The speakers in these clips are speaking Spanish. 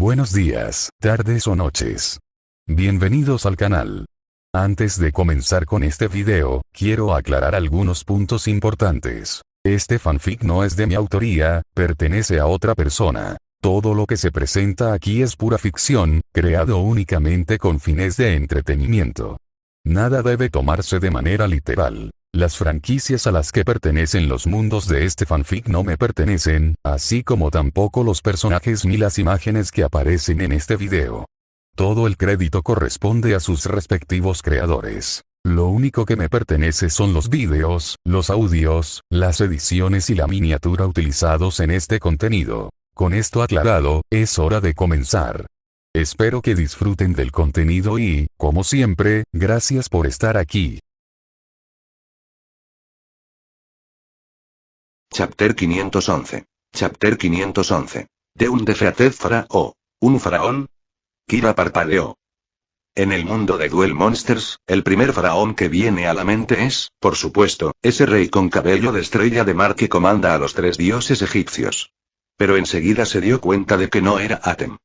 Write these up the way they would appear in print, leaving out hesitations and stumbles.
Buenos días, tardes o noches. Bienvenidos al canal. Antes de comenzar con este video, quiero aclarar algunos puntos importantes. Este fanfic no es de mi autoría, pertenece a otra persona. Todo lo que se presenta aquí es pura ficción, creado únicamente con fines de entretenimiento. Nada debe tomarse de manera literal. Las franquicias a las que pertenecen los mundos de este fanfic no me pertenecen, así como tampoco los personajes ni las imágenes que aparecen en este video. Todo el crédito corresponde a sus respectivos creadores. Lo único que me pertenece son los vídeos, los audios, las ediciones y la miniatura utilizados en este contenido. Con esto aclarado, es hora de comenzar. Espero que disfruten del contenido y, como siempre, gracias por estar aquí. Chapter 511. Chapter 511. De un defeated faraón. ¿Un faraón? Kira parpadeó. En el mundo de Duel Monsters, el primer faraón que viene a la mente es, por supuesto, ese rey con cabello de estrella de mar que comanda a los 3 dioses egipcios. Pero enseguida se dio cuenta de que no era Atem.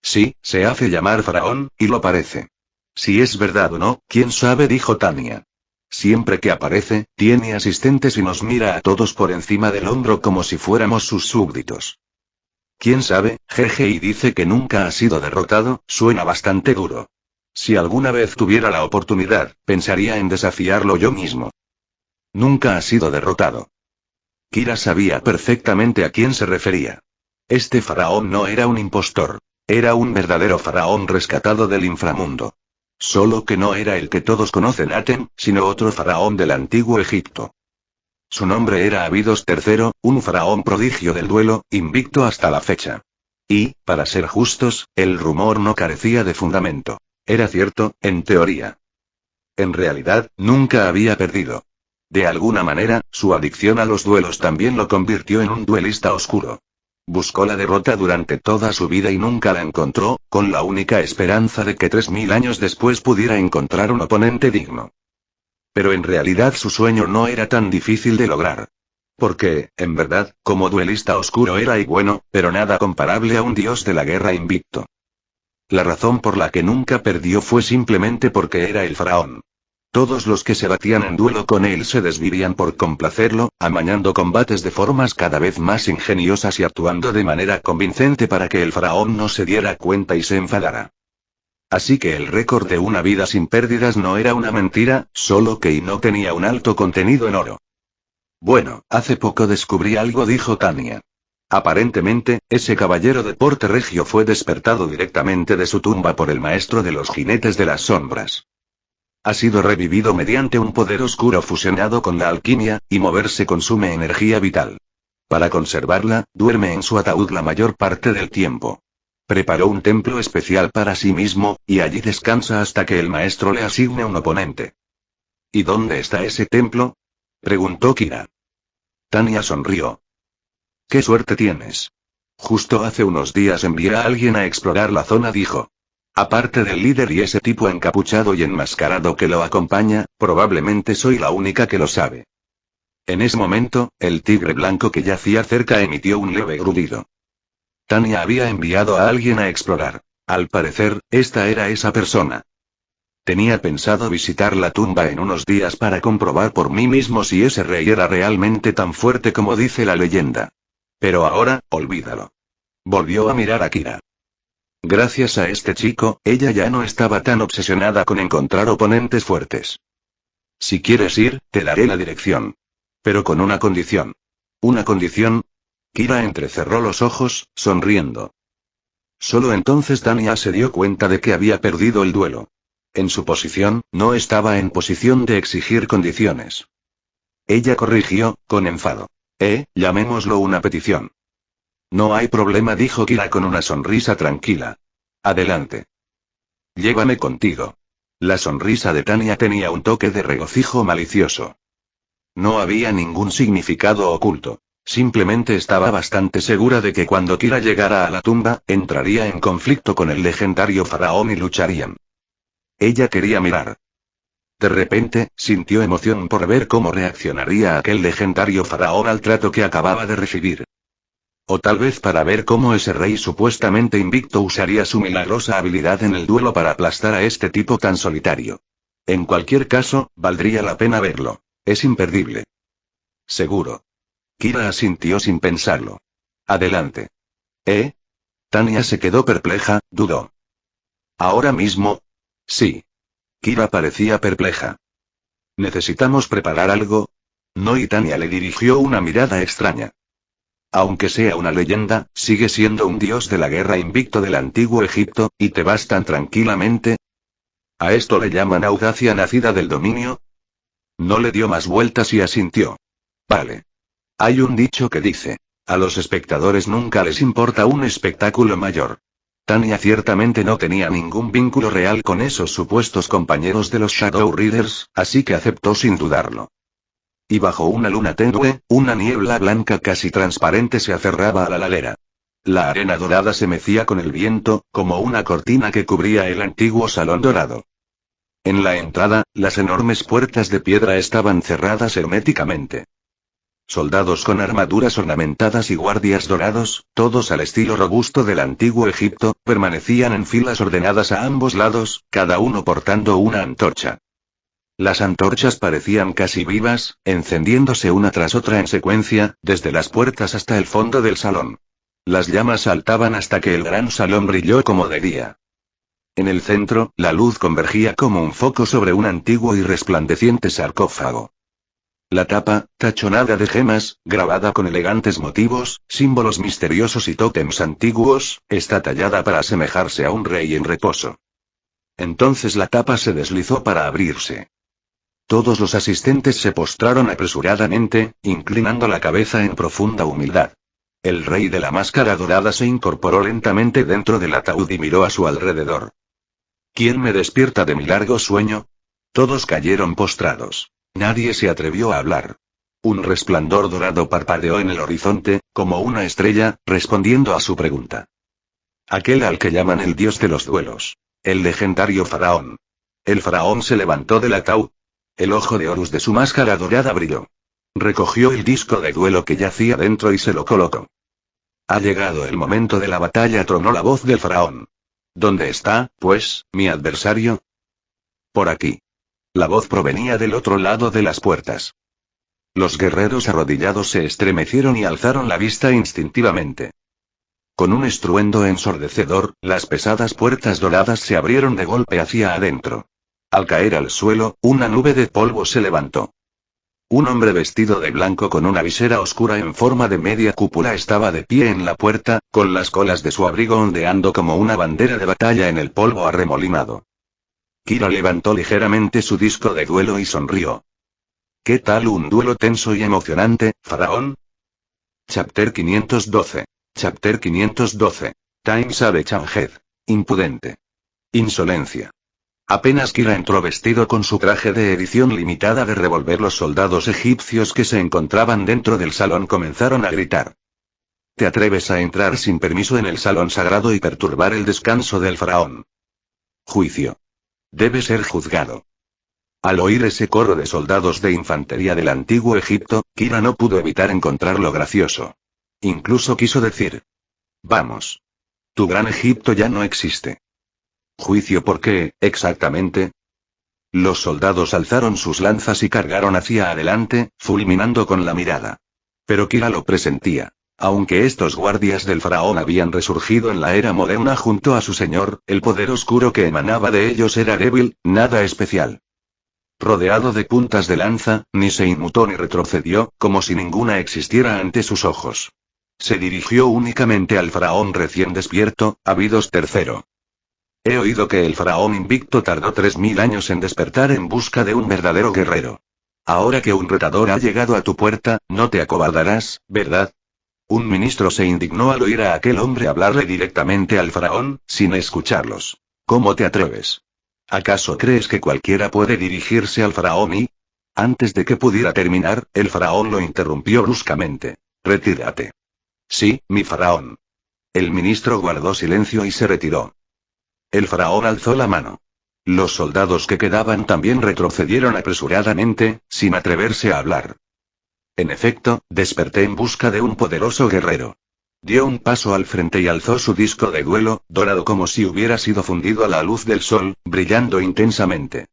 Sí, se hace llamar faraón, y lo parece. Si es verdad o no, quién sabe, dijo Tania. Siempre que aparece, tiene asistentes y nos mira a todos por encima del hombro como si fuéramos sus súbditos. ¿Quién sabe? Jeje, y dice que nunca ha sido derrotado, suena bastante duro. Si alguna vez tuviera la oportunidad, pensaría en desafiarlo yo mismo. Nunca ha sido derrotado. Kira sabía perfectamente a quién se refería. Este faraón no era un impostor. Era un verdadero faraón rescatado del inframundo. Solo que no era el que todos conocen Atem, sino otro faraón del antiguo Egipto. Su nombre era Abidos III, un faraón prodigio del duelo, invicto hasta la fecha. Y, para ser justos, el rumor no carecía de fundamento. Era cierto, en teoría. En realidad, nunca había perdido. De alguna manera, su adicción a los duelos también lo convirtió en un duelista oscuro. Buscó la derrota durante toda su vida y nunca la encontró, con la única esperanza de que 3000 años después pudiera encontrar un oponente digno. Pero en realidad su sueño no era tan difícil de lograr. Porque, en verdad, como duelista oscuro era y bueno, pero nada comparable a un dios de la guerra invicto. La razón por la que nunca perdió fue simplemente porque era el faraón. Todos los que se batían en duelo con él se desvivían por complacerlo, amañando combates de formas cada vez más ingeniosas y actuando de manera convincente para que el faraón no se diera cuenta y se enfadara. Así que el récord de una vida sin pérdidas no era una mentira, solo que no tenía un alto contenido en oro. Bueno, hace poco descubrí algo, dijo Tania. Aparentemente, ese caballero de porte regio fue despertado directamente de su tumba por el maestro de los jinetes de las sombras. Ha sido revivido mediante un poder oscuro fusionado con la alquimia, y moverse consume energía vital. Para conservarla, duerme en su ataúd la mayor parte del tiempo. Preparó un templo especial para sí mismo, y allí descansa hasta que el maestro le asigne un oponente. ¿Y dónde está ese templo?, preguntó Kira. Tania sonrió. ¡Qué suerte tienes! Justo hace unos días envié a alguien a explorar la zona, dijo. Aparte del líder y ese tipo encapuchado y enmascarado que lo acompaña, probablemente soy la única que lo sabe. En ese momento, el tigre blanco que yacía cerca emitió un leve grudido. Tania había enviado a alguien a explorar. Al parecer, esta era esa persona. Tenía pensado visitar la tumba en unos días para comprobar por mí mismo si ese rey era realmente tan fuerte como dice la leyenda. Pero ahora, olvídalo. Volvió a mirar a Kira. Gracias a este chico, ella ya no estaba tan obsesionada con encontrar oponentes fuertes. Si quieres ir, te daré la dirección. Pero con una condición. ¿Una condición? Kira entrecerró los ojos, sonriendo. Solo entonces Tania se dio cuenta de que había perdido el duelo. En su posición, no estaba en posición de exigir condiciones. Ella corrigió, con enfado. Llamémoslo una petición. No hay problema, dijo Kira con una sonrisa tranquila. Adelante. Llévame contigo. La sonrisa de Tania tenía un toque de regocijo malicioso. No había ningún significado oculto. Simplemente estaba bastante segura de que cuando Kira llegara a la tumba, entraría en conflicto con el legendario faraón y lucharían. Ella quería mirar. De repente, sintió emoción por ver cómo reaccionaría aquel legendario faraón al trato que acababa de recibir. O tal vez para ver cómo ese rey supuestamente invicto usaría su milagrosa habilidad en el duelo para aplastar a este tipo tan solitario. En cualquier caso, valdría la pena verlo. Es imperdible. Seguro. Kira asintió sin pensarlo. Adelante. ¿Eh? Tanya se quedó perpleja, dudó. ¿Ahora mismo? Sí. Kira parecía perpleja. ¿Necesitamos preparar algo? No, y Tanya le dirigió una mirada extraña. Aunque sea una leyenda, sigue siendo un dios de la guerra invicto del antiguo Egipto, y te vas tan tranquilamente. ¿A esto le llaman audacia nacida del dominio? No le dio más vueltas y asintió. Vale. Hay un dicho que dice, a los espectadores nunca les importa un espectáculo mayor. Tanya ciertamente no tenía ningún vínculo real con esos supuestos compañeros de los Shadow Readers, así que aceptó sin dudarlo. Y bajo una luna tenue, una niebla blanca casi transparente se aferraba a la ladera. La arena dorada se mecía con el viento, como una cortina que cubría el antiguo salón dorado. En la entrada, las enormes puertas de piedra estaban cerradas herméticamente. Soldados con armaduras ornamentadas y guardias dorados, todos al estilo robusto del antiguo Egipto, permanecían en filas ordenadas a ambos lados, cada uno portando una antorcha. Las antorchas parecían casi vivas, encendiéndose una tras otra en secuencia, desde las puertas hasta el fondo del salón. Las llamas saltaban hasta que el gran salón brilló como de día. En el centro, la luz convergía como un foco sobre un antiguo y resplandeciente sarcófago. La tapa, tachonada de gemas, grabada con elegantes motivos, símbolos misteriosos y tótems antiguos, está tallada para asemejarse a un rey en reposo. Entonces la tapa se deslizó para abrirse. Todos los asistentes se postraron apresuradamente, inclinando la cabeza en profunda humildad. El rey de la máscara dorada se incorporó lentamente dentro del ataúd y miró a su alrededor. ¿Quién me despierta de mi largo sueño? Todos cayeron postrados. Nadie se atrevió a hablar. Un resplandor dorado parpadeó en el horizonte, como una estrella, respondiendo a su pregunta. Aquel al que llaman el dios de los duelos. El legendario faraón. El faraón se levantó del ataúd. El ojo de Horus de su máscara dorada brilló. Recogió el disco de duelo que yacía dentro y se lo colocó. Ha llegado el momento de la batalla, tronó la voz del faraón. ¿Dónde está, pues, mi adversario? Por aquí. La voz provenía del otro lado de las puertas. Los guerreros arrodillados se estremecieron y alzaron la vista instintivamente. Con un estruendo ensordecedor, las pesadas puertas doradas se abrieron de golpe hacia adentro. Al caer al suelo, una nube de polvo se levantó. Un hombre vestido de blanco con una visera oscura en forma de media cúpula estaba de pie en la puerta, con las colas de su abrigo ondeando como una bandera de batalla en el polvo arremolinado. Kira levantó ligeramente su disco de duelo y sonrió. ¿Qué tal un duelo tenso y emocionante, faraón? Chapter 512. Chapter 512. Time Save Changed. Impudente. Insolencia. Apenas Kira entró vestido con su traje de edición limitada de revólver, los soldados egipcios que se encontraban dentro del salón comenzaron a gritar. ¿Te atreves a entrar sin permiso en el salón sagrado y perturbar el descanso del faraón? Juicio. Debe ser juzgado. Al oír ese coro de soldados de infantería del antiguo Egipto, Kira no pudo evitar encontrarlo gracioso. Incluso quiso decir: vamos. Tu gran Egipto ya no existe. ¿Juicio por qué, exactamente? Los soldados alzaron sus lanzas y cargaron hacia adelante, fulminando con la mirada. Pero Kira lo presentía. Aunque estos guardias del faraón habían resurgido en la era moderna junto a su señor, el poder oscuro que emanaba de ellos era débil, nada especial. Rodeado de puntas de lanza, ni se inmutó ni retrocedió, como si ninguna existiera ante sus ojos. Se dirigió únicamente al faraón recién despierto, Abidos III. He oído que el faraón invicto tardó 3000 años en despertar en busca de un verdadero guerrero. Ahora que un retador ha llegado a tu puerta, no te acobardarás, ¿verdad? Un ministro se indignó al oír a aquel hombre hablarle directamente al faraón, sin escucharlos. ¿Cómo te atreves? ¿Acaso crees que cualquiera puede dirigirse al faraón y...? Antes de que pudiera terminar, el faraón lo interrumpió bruscamente. Retírate. Sí, mi faraón. El ministro guardó silencio y se retiró. El faraón alzó la mano. Los soldados que quedaban también retrocedieron apresuradamente, sin atreverse a hablar. En efecto, desperté en busca de un poderoso guerrero. Dio un paso al frente y alzó su disco de duelo, dorado como si hubiera sido fundido a la luz del sol, brillando intensamente.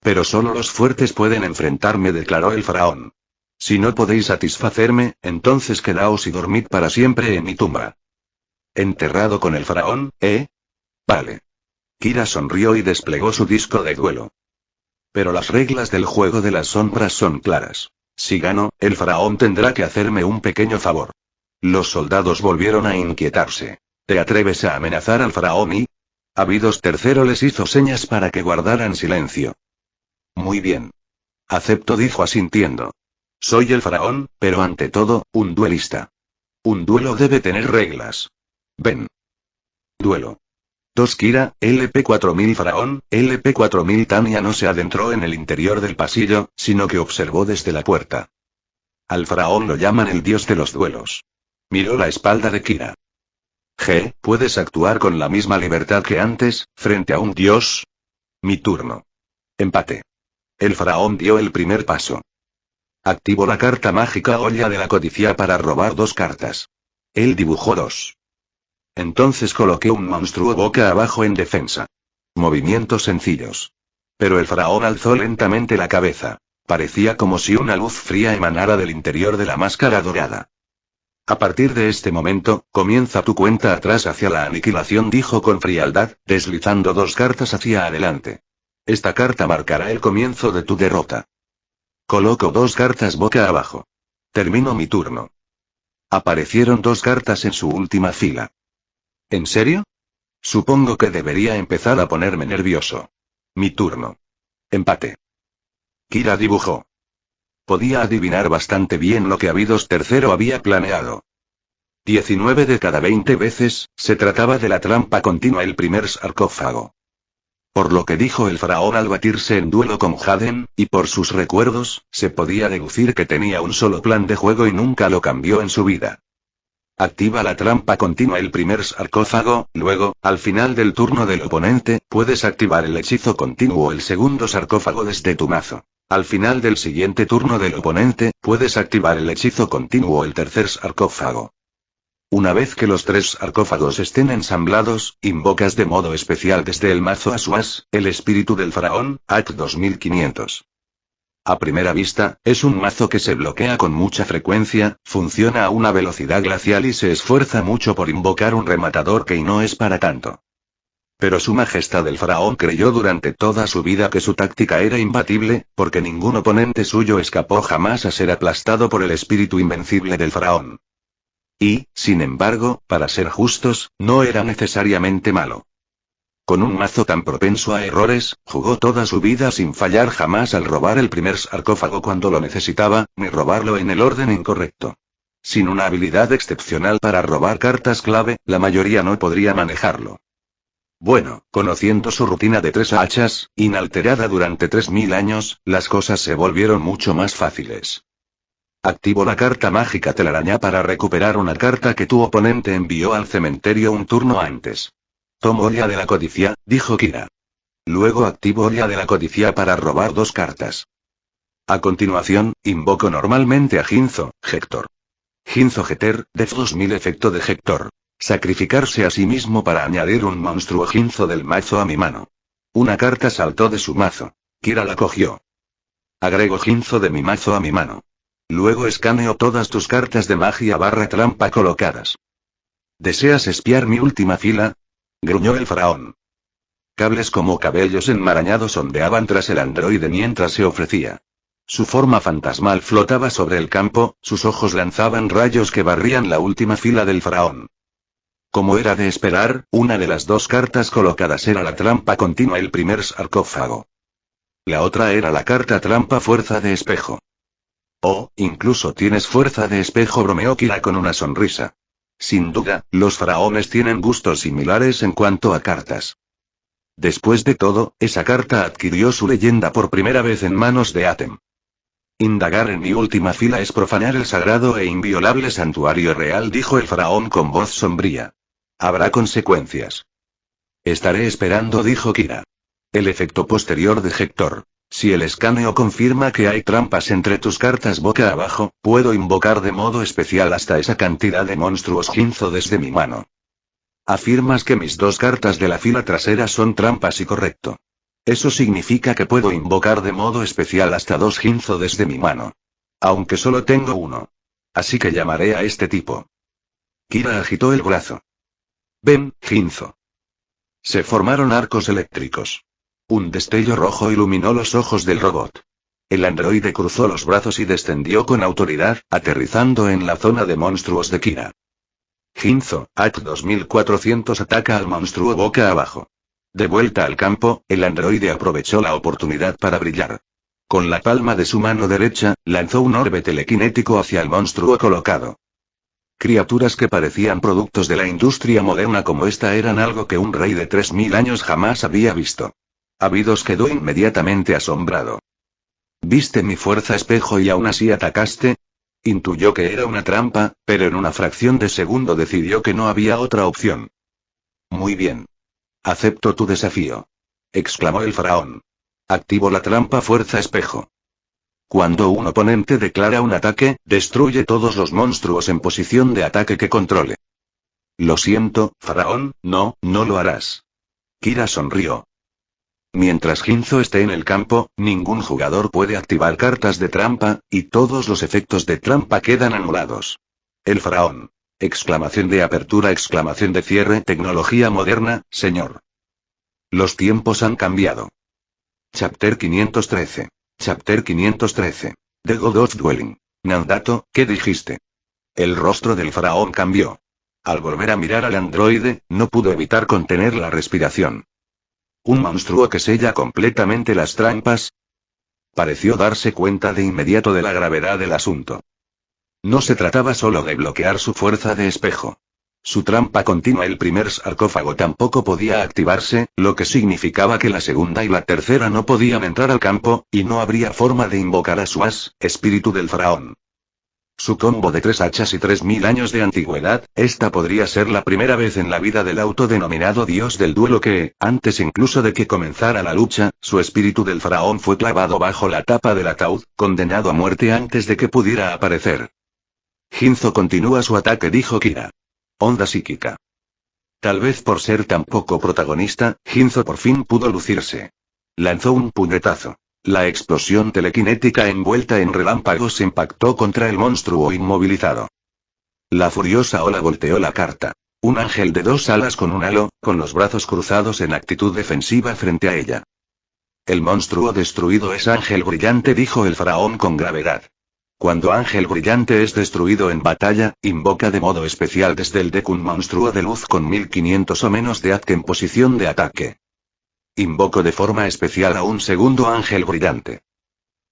Pero solo los fuertes pueden enfrentarme, declaró el faraón. Si no podéis satisfacerme, entonces quedaos y dormid para siempre en mi tumba. ¿Enterrado con el faraón, Vale. Kira sonrió y desplegó su disco de duelo. Pero las reglas del juego de las sombras son claras. Si gano, el faraón tendrá que hacerme un pequeño favor. Los soldados volvieron a inquietarse. ¿Te atreves a amenazar al faraón y? Abidos III les hizo señas para que guardaran silencio. Muy bien. Acepto, dijo asintiendo. Soy el faraón, pero ante todo, un duelista. Un duelo debe tener reglas. Ven. Duelo. 2 Kira, LP4000 Faraón, LP4000 Tania no se adentró en el interior del pasillo, sino que observó desde la puerta. Al faraón lo llaman el dios de los duelos. Miró la espalda de Kira. ¿Puedes actuar con la misma libertad que antes, frente a un dios? Mi turno. Empate. El faraón dio el primer paso. Activó la carta mágica olla de la codicia para robar 2 cartas. Él dibujó 2. Entonces coloqué un monstruo boca abajo en defensa. Movimientos sencillos. Pero el faraón alzó lentamente la cabeza. Parecía como si una luz fría emanara del interior de la máscara dorada. A partir de este momento, comienza tu cuenta atrás hacia la aniquilación, dijo con frialdad, deslizando 2 cartas hacia adelante. Esta carta marcará el comienzo de tu derrota. Coloco 2 cartas boca abajo. Termino mi turno. Aparecieron 2 cartas en su última fila. ¿En serio? Supongo que debería empezar a ponerme nervioso. Mi turno. Empate. Kira dibujó. Podía adivinar bastante bien lo que Abidos III había planeado. 19 de cada 20 veces, se trataba de la trampa continua, el primer sarcófago. Por lo que dijo el faraón al batirse en duelo con Jaden, y por sus recuerdos, se podía deducir que tenía un solo plan de juego y nunca lo cambió en su vida. Activa la trampa continua el primer sarcófago, luego, al final del turno del oponente, puedes activar el hechizo continuo el segundo sarcófago desde tu mazo. Al final del siguiente turno del oponente, puedes activar el hechizo continuo el tercer sarcófago. Una vez que los 3 sarcófagos estén ensamblados, invocas de modo especial desde el mazo Asuas, el espíritu del faraón, AT 2500. A primera vista, es un mazo que se bloquea con mucha frecuencia, funciona a una velocidad glacial y se esfuerza mucho por invocar un rematador que no es para tanto. Pero su majestad el faraón creyó durante toda su vida que su táctica era imbatible, porque ningún oponente suyo escapó jamás a ser aplastado por el espíritu invencible del faraón. Y, sin embargo, para ser justos, no era necesariamente malo. Con un mazo tan propenso a errores, jugó toda su vida sin fallar jamás al robar el primer sarcófago cuando lo necesitaba, ni robarlo en el orden incorrecto. Sin una habilidad excepcional para robar cartas clave, la mayoría no podría manejarlo. Bueno, conociendo su rutina de 3 hachas, inalterada durante 3000 años, las cosas se volvieron mucho más fáciles. Activo la carta mágica telaraña para recuperar una carta que tu oponente envió al cementerio un turno antes. Tomo olla de la codicia, dijo Kira. Luego activo olla de la codicia para robar 2 cartas. A continuación, invoco normalmente a Ginzo, Hector. Ginzo Jeter, Def 2000 efecto de Hector. Sacrificarse a sí mismo para añadir un monstruo Ginzo del mazo a mi mano. Una carta saltó de su mazo. Kira la cogió. Agrego Ginzo de mi mazo a mi mano. Luego escaneo todas tus cartas de magia / trampa colocadas. ¿Deseas espiar mi última fila? Gruñó el faraón. Cables como cabellos enmarañados ondeaban tras el androide mientras se ofrecía. Su forma fantasmal flotaba sobre el campo, sus ojos lanzaban rayos que barrían la última fila del faraón. Como era de esperar, una de las 2 cartas colocadas era la trampa continua el primer sarcófago. La otra era la carta trampa fuerza de espejo. Oh, incluso tienes fuerza de espejo, bromeó Kira con una sonrisa. Sin duda, los faraones tienen gustos similares en cuanto a cartas. Después de todo, esa carta adquirió su leyenda por primera vez en manos de Atem. Indagar en mi última fila es profanar el sagrado e inviolable santuario real, dijo el faraón con voz sombría. Habrá consecuencias. Estaré esperando, dijo Kira. El efecto posterior de Hector. Si el escaneo confirma que hay trampas entre tus cartas boca abajo, puedo invocar de modo especial hasta esa cantidad de monstruos Ginzo desde mi mano. Afirmas que mis 2 cartas de la fila trasera son trampas y correcto. Eso significa que puedo invocar de modo especial hasta 2 Ginzo desde mi mano. Aunque solo tengo 1. Así que llamaré a este tipo. Kira agitó el brazo. Ven, Ginzo. Se formaron arcos eléctricos. Un destello rojo iluminó los ojos del robot. El androide cruzó los brazos y descendió con autoridad, aterrizando en la zona de monstruos de Kira. Ginzo, AT-2400 ataca al monstruo boca abajo. De vuelta al campo, el androide aprovechó la oportunidad para brillar. Con la palma de su mano derecha, lanzó un orbe telequinético hacia el monstruo colocado. Criaturas que parecían productos de la industria moderna como esta eran algo que un rey de 3000 años jamás había visto. Abidos quedó inmediatamente asombrado. ¿Viste mi fuerza espejo y aún así atacaste? Intuyó que era una trampa, pero en una fracción de segundo decidió que no había otra opción. Muy bien. Acepto tu desafío. Exclamó el faraón. Activo la trampa fuerza espejo. Cuando un oponente declara un ataque, destruye todos los monstruos en posición de ataque que controle. Lo siento, faraón, no lo harás. Kira sonrió. Mientras Ginzo esté en el campo, ningún jugador puede activar cartas de trampa, y todos los efectos de trampa quedan anulados. El faraón. Exclamación de apertura, exclamación de cierre, tecnología moderna, señor. Los tiempos han cambiado. Chapter 513. Chapter 513. The God of Dwelling. Nandato, ¿qué dijiste? El rostro del faraón cambió. Al volver a mirar al androide, no pudo evitar contener la respiración. ¿Un monstruo que sella completamente las trampas? Pareció darse cuenta de inmediato de la gravedad del asunto. No se trataba solo de bloquear su fuerza de espejo. Su trampa continua, el primer sarcófago, tampoco podía activarse, lo que significaba que la segunda y la tercera no podían entrar al campo, y no habría forma de invocar a su as, espíritu del faraón. Su combo de 3 hachas y 3000 años de antigüedad, esta podría ser la primera vez en la vida del autodenominado dios del duelo que, antes incluso de que comenzara la lucha, su espíritu del faraón fue clavado bajo la tapa del ataúd, condenado a muerte antes de que pudiera aparecer. Ginzo continúa su ataque, dijo Kira. Onda psíquica. Tal vez por ser tan poco protagonista, Ginzo por fin pudo lucirse. Lanzó un puñetazo. La explosión telequinética envuelta en relámpagos impactó contra el monstruo inmovilizado. La furiosa ola volteó la carta. Un ángel de 2 alas con un halo, con los brazos cruzados en actitud defensiva frente a ella. El monstruo destruido es ángel brillante, dijo el faraón con gravedad. Cuando ángel brillante es destruido en batalla, invoca de modo especial desde el deck un monstruo de luz con 1500 o menos de ATK en posición de ataque. Invoco de forma especial a un segundo ángel brillante.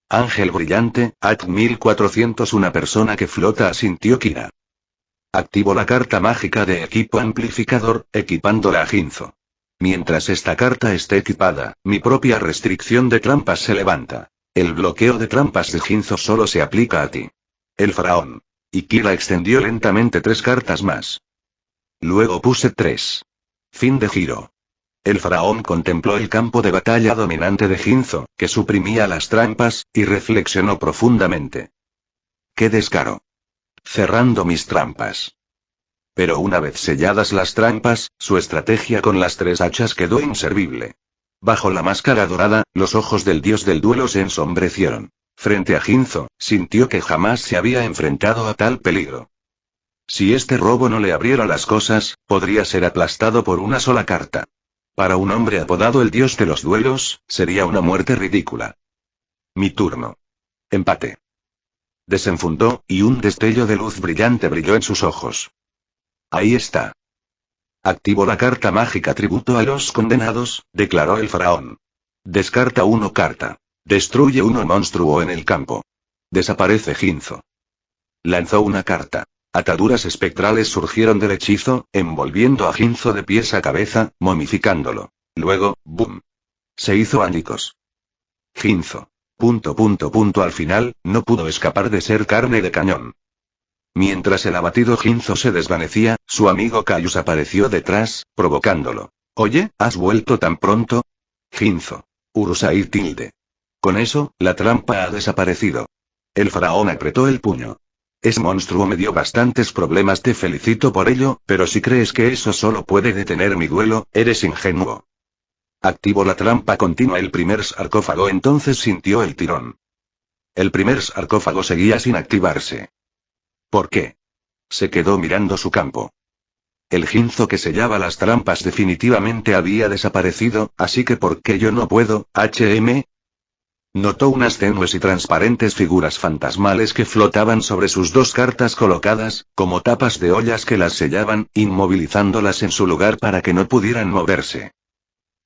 Ángel brillante, AT 1400, una persona que flota, asintió Kira. Activo la carta mágica de equipo amplificador, equipándola a Ginzo. Mientras esta carta esté equipada, mi propia restricción de trampas se levanta. El bloqueo de trampas de Ginzo solo se aplica a ti. El faraón. Y Kira extendió lentamente 3 cartas más. Luego puse 3. Fin de giro. El faraón contempló el campo de batalla dominante de Ginzo, que suprimía las trampas, y reflexionó profundamente. ¡Qué descaro! Cerrando mis trampas. Pero una vez selladas las trampas, su estrategia con las 3 hachas quedó inservible. Bajo la máscara dorada, los ojos del dios del duelo se ensombrecieron. Frente a Ginzo, sintió que jamás se había enfrentado a tal peligro. Si este robo no le abriera las cosas, podría ser aplastado por una sola carta. Para un hombre apodado el dios de los duelos, sería una muerte ridícula. Mi turno. Empate. Desenfundó, y un destello de luz brillante brilló en sus ojos. Ahí está. Activo la carta mágica tributo a los condenados, declaró el faraón. Descarta 1 carta. Destruye 1 monstruo en el campo. Desaparece Ginzo. Lanzó una carta. Ataduras espectrales surgieron del hechizo, envolviendo a Ginzo de pies a cabeza, momificándolo. Luego, ¡boom! Se hizo añicos. Ginzo. Al final, no pudo escapar de ser carne de cañón. Mientras el abatido Ginzo se desvanecía, su amigo Caius apareció detrás, provocándolo. Oye, ¿has vuelto tan pronto? Ginzo. Urusai tilde. Con eso, la trampa ha desaparecido. El faraón apretó el puño. Ese monstruo me dio bastantes problemas, te felicito por ello, pero si crees que eso solo puede detener mi duelo, eres ingenuo. Activo la trampa continua. El primer sarcófago entonces sintió el tirón. El primer sarcófago seguía sin activarse. ¿Por qué? Se quedó mirando su campo. El ginzo que sellaba las trampas definitivamente había desaparecido, así que ¿por qué yo no puedo, HM? Notó unas tenues y transparentes figuras fantasmales que flotaban sobre sus dos cartas colocadas, como tapas de ollas que las sellaban, inmovilizándolas en su lugar para que no pudieran moverse.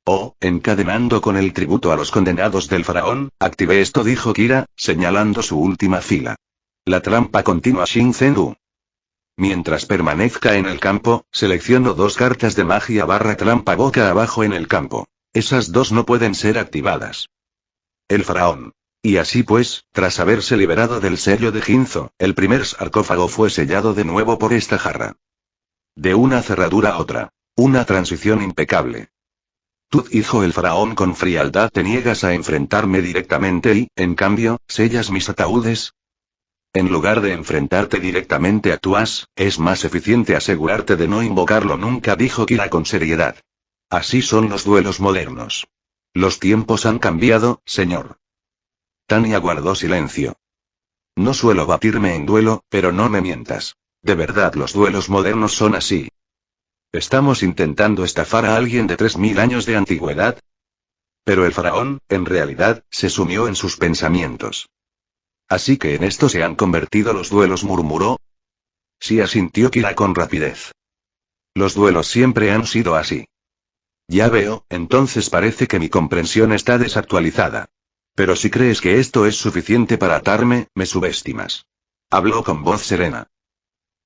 Oh, encadenando con el tributo a los condenados del faraón, activé esto, dijo Kira, señalando su última fila. La trampa continua Shinzen-U. Mientras permanezca en el campo, selecciono dos cartas de magia / trampa boca abajo en el campo. Esas dos no pueden ser activadas. El faraón. Y así pues, tras haberse liberado del sello de Ginzo, el primer sarcófago fue sellado de nuevo por esta jarra. De una cerradura a otra. Una transición impecable. Tú, hijo el faraón con frialdad, te niegas a enfrentarme directamente y, en cambio, sellas mis ataúdes. En lugar de enfrentarte directamente a tu as, es más eficiente asegurarte de no invocarlo nunca, dijo Kira con seriedad. Así son los duelos modernos. Los tiempos han cambiado, señor. Tanya guardó silencio. No suelo batirme en duelo, pero no me mientas. De verdad los duelos modernos son así. ¿Estamos intentando estafar a alguien de 3000 años de antigüedad? Pero el faraón, en realidad, se sumió en sus pensamientos. Así que en esto se han convertido los duelos, murmuró. Sí, asintió Kira con rapidez. Los duelos siempre han sido así. Ya veo, entonces parece que mi comprensión está desactualizada. Pero si crees que esto es suficiente para atarme, me subestimas. Habló con voz serena.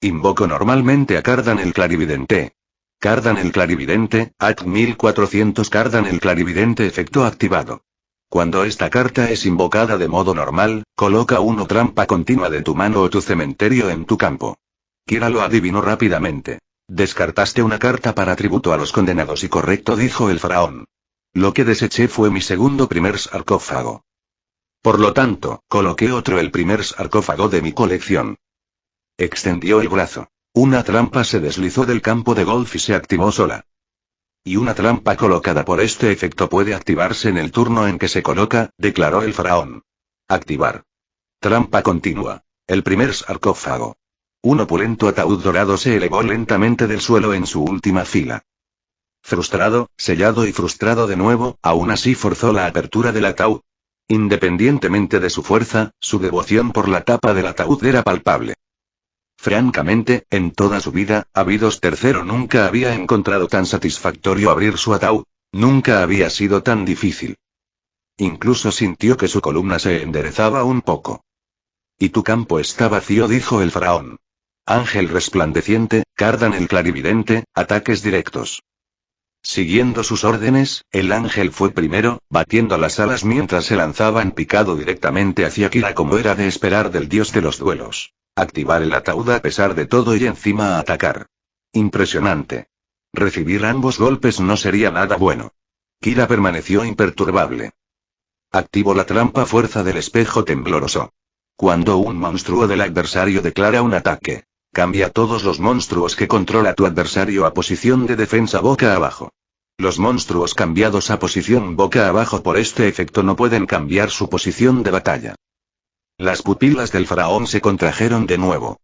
Invoco normalmente a Cardan el Clarividente. Cardan el Clarividente, AT 1400. Cardan el Clarividente, efecto activado. Cuando esta carta es invocada de modo normal, coloca una trampa continua de tu mano o tu cementerio en tu campo. Kira lo adivinó rápidamente. Descartaste una carta para tributo a los condenados y correcto, dijo el faraón. Lo que deseché fue mi segundo primer sarcófago. Por lo tanto, coloqué otro, el primer sarcófago de mi colección. Extendió el brazo. Una trampa se deslizó del campo de golf y se activó sola. Y una trampa colocada por este efecto puede activarse en el turno en que se coloca, declaró el faraón. Activar. Trampa continua. El primer sarcófago. Un opulento ataúd dorado se elevó lentamente del suelo en su última fila. Frustrado, sellado y frustrado de nuevo, aún así forzó la apertura del ataúd. Independientemente de su fuerza, su devoción por la tapa del ataúd era palpable. Francamente, en toda su vida, Abidos III nunca había encontrado tan satisfactorio abrir su ataúd. Nunca había sido tan difícil. Incluso sintió que su columna se enderezaba un poco. Y tu campo está vacío, dijo el faraón. Ángel resplandeciente, Cardan el Clarividente, ataques directos. Siguiendo sus órdenes, el ángel fue primero, batiendo las alas mientras se lanzaba en picado directamente hacia Kira como era de esperar del dios de los duelos. Activar el ataúd a pesar de todo y encima atacar. Impresionante. Recibir ambos golpes no sería nada bueno. Kira permaneció imperturbable. Activó la trampa fuerza del espejo tembloroso. Cuando un monstruo del adversario declara un ataque, cambia todos los monstruos que controla tu adversario a posición de defensa boca abajo. Los monstruos cambiados a posición boca abajo por este efecto no pueden cambiar su posición de batalla. Las pupilas del faraón se contrajeron de nuevo.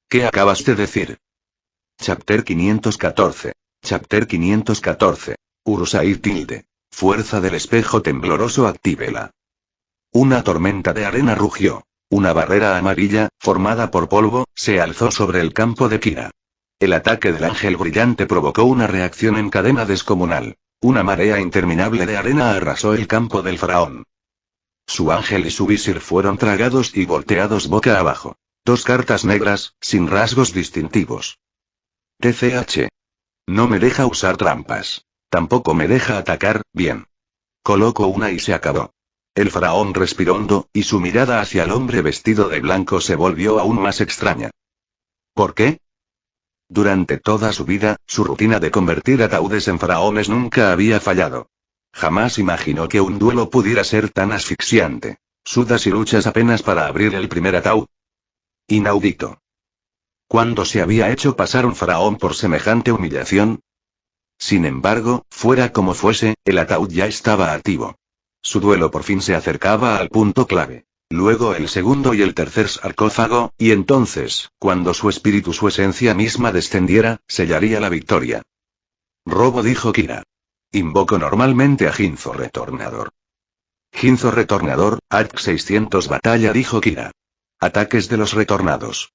¿Qué acabas de decir? Chapter 514. Chapter 514. Urusai tilde. Fuerza del espejo tembloroso, actívela. Una tormenta de arena rugió. Una barrera amarilla, formada por polvo, se alzó sobre el campo de Kira. El ataque del ángel brillante provocó una reacción en cadena descomunal. Una marea interminable de arena arrasó el campo del faraón. Su ángel y su visir fueron tragados y volteados boca abajo. Dos cartas negras, sin rasgos distintivos. TCH. No me deja usar trampas. Tampoco me deja atacar, bien. Coloco una y se acabó. El faraón respiró hondo, y su mirada hacia el hombre vestido de blanco se volvió aún más extraña. ¿Por qué? Durante toda su vida, su rutina de convertir ataúdes en faraones nunca había fallado. Jamás imaginó que un duelo pudiera ser tan asfixiante. Sudas y luchas apenas para abrir el primer ataúd. Inaudito. ¿Cuándo se había hecho pasar un faraón por semejante humillación? Sin embargo, fuera como fuese, el ataúd ya estaba activo. Su duelo por fin se acercaba al punto clave. Luego el segundo y el tercer sarcófago, y entonces, cuando su espíritu, su esencia misma descendiera, sellaría la victoria. Robo, dijo Kira. Invoco normalmente a Ginzo Retornador. Ginzo Retornador, Arc 600 batalla, dijo Kira. Ataques de los retornados.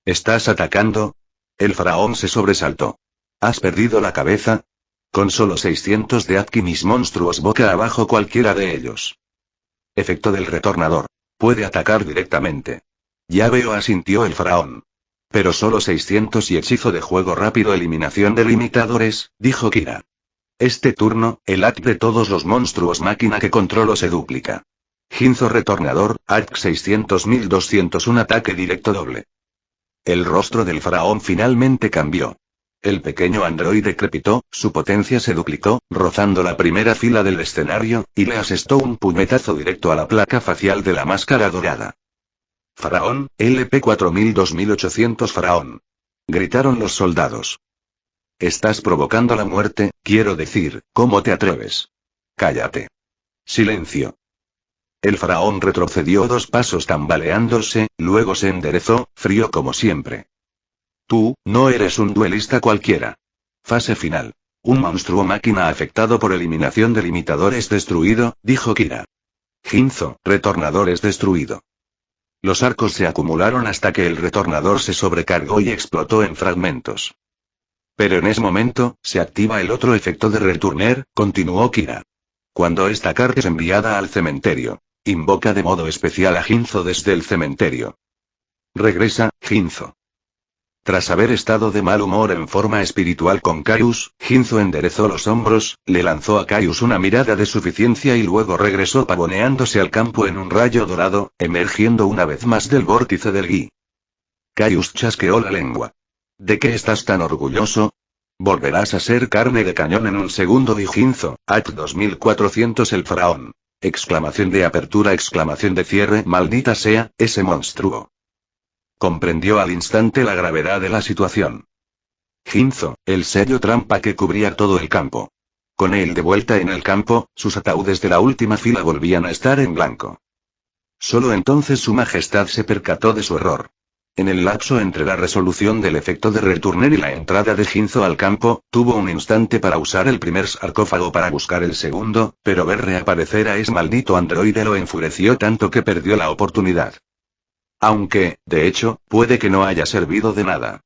¿Estás atacando? El faraón se sobresaltó. ¿Has perdido la cabeza? Con solo 600 de Atki, mis monstruos boca abajo cualquiera de ellos. Efecto del retornador. Puede atacar directamente. Ya veo, asintió el faraón. Pero solo 600 y hechizo de juego rápido, eliminación de limitadores, dijo Kira. Este turno, el Atk de todos los monstruos máquina que controlo se duplica. Ginzo Retornador, Arc 600 1200, un ataque directo doble. El rostro del faraón finalmente cambió. El pequeño androide crepitó, su potencia se duplicó, rozando la primera fila del escenario, y le asestó un puñetazo directo a la placa facial de la máscara dorada. Faraón, LP 4000 2800 faraón. Gritaron los soldados. Estás provocando la muerte, quiero decir, ¿cómo te atreves? Cállate. Silencio. El faraón retrocedió 2 pasos tambaleándose, luego se enderezó, frío como siempre. Tú, no eres un duelista cualquiera. Fase final. Un monstruo máquina afectado por eliminación de limitadores destruido, dijo Kira. Ginzo, retornador es destruido. Los arcos se acumularon hasta que el retornador se sobrecargó y explotó en fragmentos. Pero en ese momento, se activa el otro efecto de Returner, continuó Kira. Cuando esta carta es enviada al cementerio, invoca de modo especial a Ginzo desde el cementerio. Regresa, Ginzo. Tras haber estado de mal humor en forma espiritual con Caius, Ginzo enderezó los hombros, le lanzó a Caius una mirada de suficiencia y luego regresó pavoneándose al campo en un rayo dorado, emergiendo una vez más del vórtice del Gi. Caius chasqueó la lengua. ¿De qué estás tan orgulloso? Volverás a ser carne de cañón en un segundo, dijo Ginzo, Act 2400 el faraón. Exclamación de apertura, exclamación de cierre, maldita sea, ese monstruo. Comprendió al instante la gravedad de la situación. Ginzo, el sello trampa que cubría todo el campo. Con él de vuelta en el campo, sus ataúdes de la última fila volvían a estar en blanco. Solo entonces su majestad se percató de su error. En el lapso entre la resolución del efecto de Returner y la entrada de Ginzo al campo, tuvo un instante para usar el primer sarcófago para buscar el segundo, pero ver reaparecer a ese maldito androide lo enfureció tanto que perdió la oportunidad. Aunque, de hecho, puede que no haya servido de nada.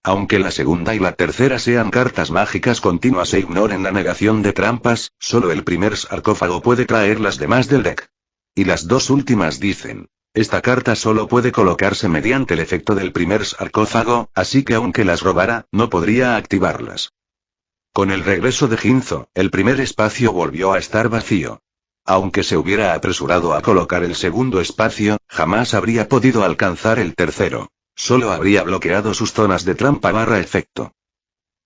Aunque la segunda y la tercera sean cartas mágicas continuas e ignoren la negación de trampas, solo el primer sarcófago puede traer las demás del deck. Y las 2 últimas dicen. Esta carta solo puede colocarse mediante el efecto del primer sarcófago, así que aunque las robara, no podría activarlas. Con el regreso de Ginzo, el primer espacio volvió a estar vacío. Aunque se hubiera apresurado a colocar el segundo espacio, jamás habría podido alcanzar el tercero. Solo habría bloqueado sus zonas de trampa / efecto.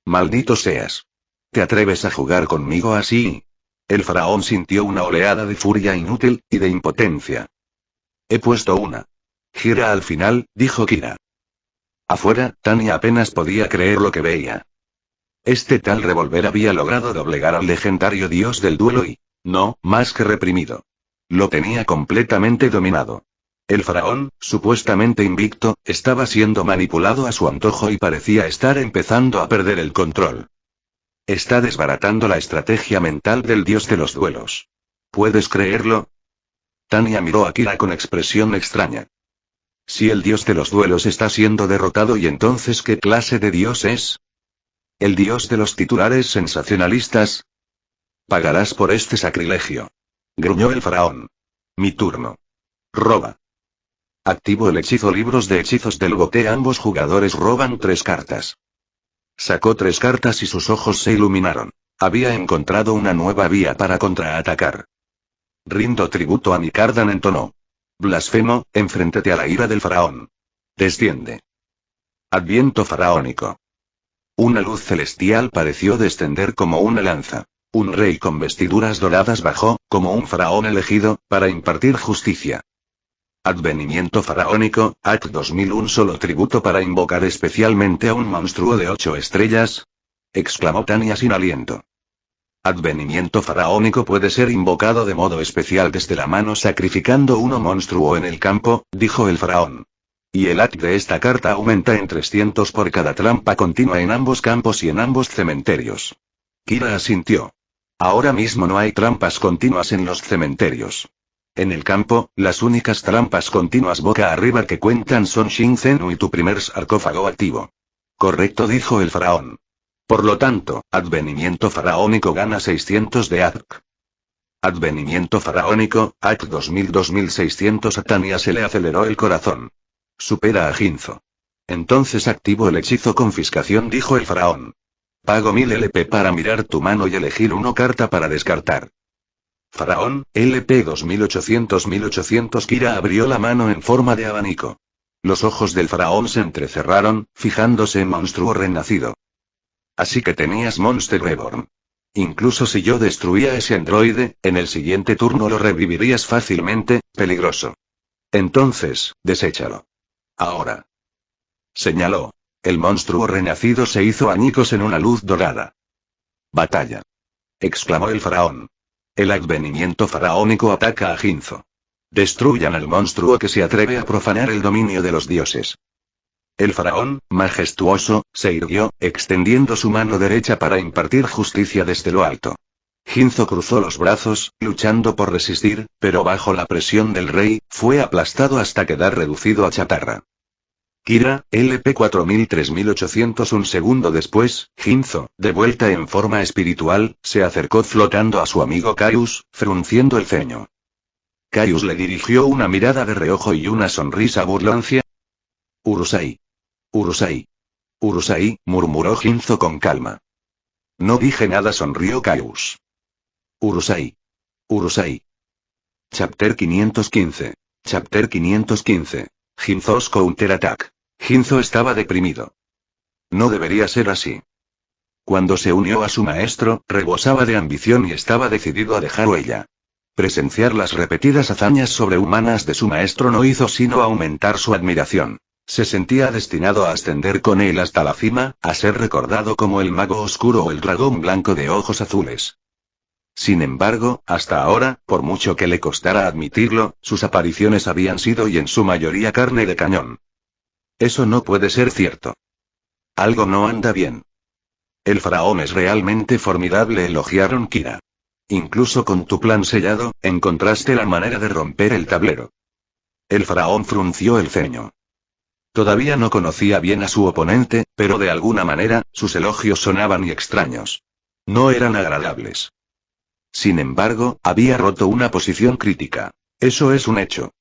Maldito seas. ¿Te atreves a jugar conmigo así? El faraón sintió una oleada de furia inútil, y de impotencia. He puesto una gira al final, dijo Kira. Afuera, Tanya apenas podía creer lo que veía. Este tal revólver había logrado doblegar al legendario dios del duelo y, no, más que reprimido. Lo tenía completamente dominado. El faraón, supuestamente invicto, estaba siendo manipulado a su antojo y parecía estar empezando a perder el control. Está desbaratando la estrategia mental del dios de los duelos. ¿Puedes creerlo? Tanya miró a Kira con expresión extraña. Si el dios de los duelos está siendo derrotado, ¿y entonces qué clase de dios es? ¿El dios de los titulares sensacionalistas? Pagarás por este sacrilegio. Gruñó el faraón. Mi turno. Roba. Activo el hechizo libros de hechizos del bote. Ambos jugadores roban 3 cartas. Sacó 3 cartas y sus ojos se iluminaron. Había encontrado una nueva vía para contraatacar. Rindo tributo a mi Cardan, entonó. Blasfemo, enfréntate a la ira del faraón. Desciende. Adviento faraónico. Una luz celestial pareció descender como una lanza. Un rey con vestiduras doradas bajó, como un faraón elegido, para impartir justicia. Advenimiento faraónico, Act 2001 solo tributo para invocar especialmente a un monstruo de 8 estrellas. Exclamó Tania sin aliento. Advenimiento faraónico puede ser invocado de modo especial desde la mano sacrificando uno monstruo en el campo, dijo el faraón. Y el AT de esta carta aumenta en 300 por cada trampa continua en ambos campos y en ambos cementerios. Kira asintió. Ahora mismo no hay trampas continuas en los cementerios. En el campo, las únicas trampas continuas boca arriba que cuentan son Shinzenu y tu primer sarcófago activo. Correcto, dijo el faraón. Por lo tanto, advenimiento faraónico gana 600 de ADC. Advenimiento faraónico, ADC 2000-2600. A Tania se le aceleró el corazón. Supera a Ginzo. Entonces activo el hechizo confiscación, dijo el faraón. Pago 1000 LP para mirar tu mano y elegir una carta para descartar. Faraón, LP 2800-1800. Kira abrió la mano en forma de abanico. Los ojos del faraón se entrecerraron, fijándose en monstruo renacido. Así que tenías Monster Reborn. Incluso si yo destruía ese androide, en el siguiente turno lo revivirías fácilmente, peligroso. Entonces, deséchalo. Ahora. Señaló. El monstruo renacido se hizo añicos en una luz dorada. Batalla. Exclamó el faraón. El advenimiento faraónico ataca a Ginzo. Destruyan al monstruo que se atreve a profanar el dominio de los dioses. El faraón, majestuoso, se irguió, extendiendo su mano derecha para impartir justicia desde lo alto. Ginzo cruzó los brazos, luchando por resistir, pero bajo la presión del rey, fue aplastado hasta quedar reducido a chatarra. Kira, LP 4000-3800. Un segundo después, Ginzo, de vuelta en forma espiritual, se acercó flotando a su amigo Caius, frunciendo el ceño. Caius le dirigió una mirada de reojo y una sonrisa burlancia. Urusai. Urusai. Urusai, murmuró Ginzo con calma. No dije nada, sonrió Caius. Urusai. Urusai. Chapter 515. Chapter 515. Ginzo's counterattack. Ginzo estaba deprimido. No debería ser así. Cuando se unió a su maestro, rebosaba de ambición y estaba decidido a dejar huella. Presenciar las repetidas hazañas sobrehumanas de su maestro no hizo sino aumentar su admiración. Se sentía destinado a ascender con él hasta la cima, a ser recordado como el mago oscuro o el dragón blanco de ojos azules. Sin embargo, hasta ahora, por mucho que le costara admitirlo, sus apariciones habían sido y en su mayoría carne de cañón. Eso no puede ser cierto. Algo no anda bien. El faraón es realmente formidable, elogiaron Kira. Incluso con tu plan sellado, encontraste la manera de romper el tablero. El faraón frunció el ceño. Todavía no conocía bien a su oponente, pero de alguna manera, sus elogios sonaban y extraños. No eran agradables. Sin embargo, había roto una posición crítica. Eso es un hecho.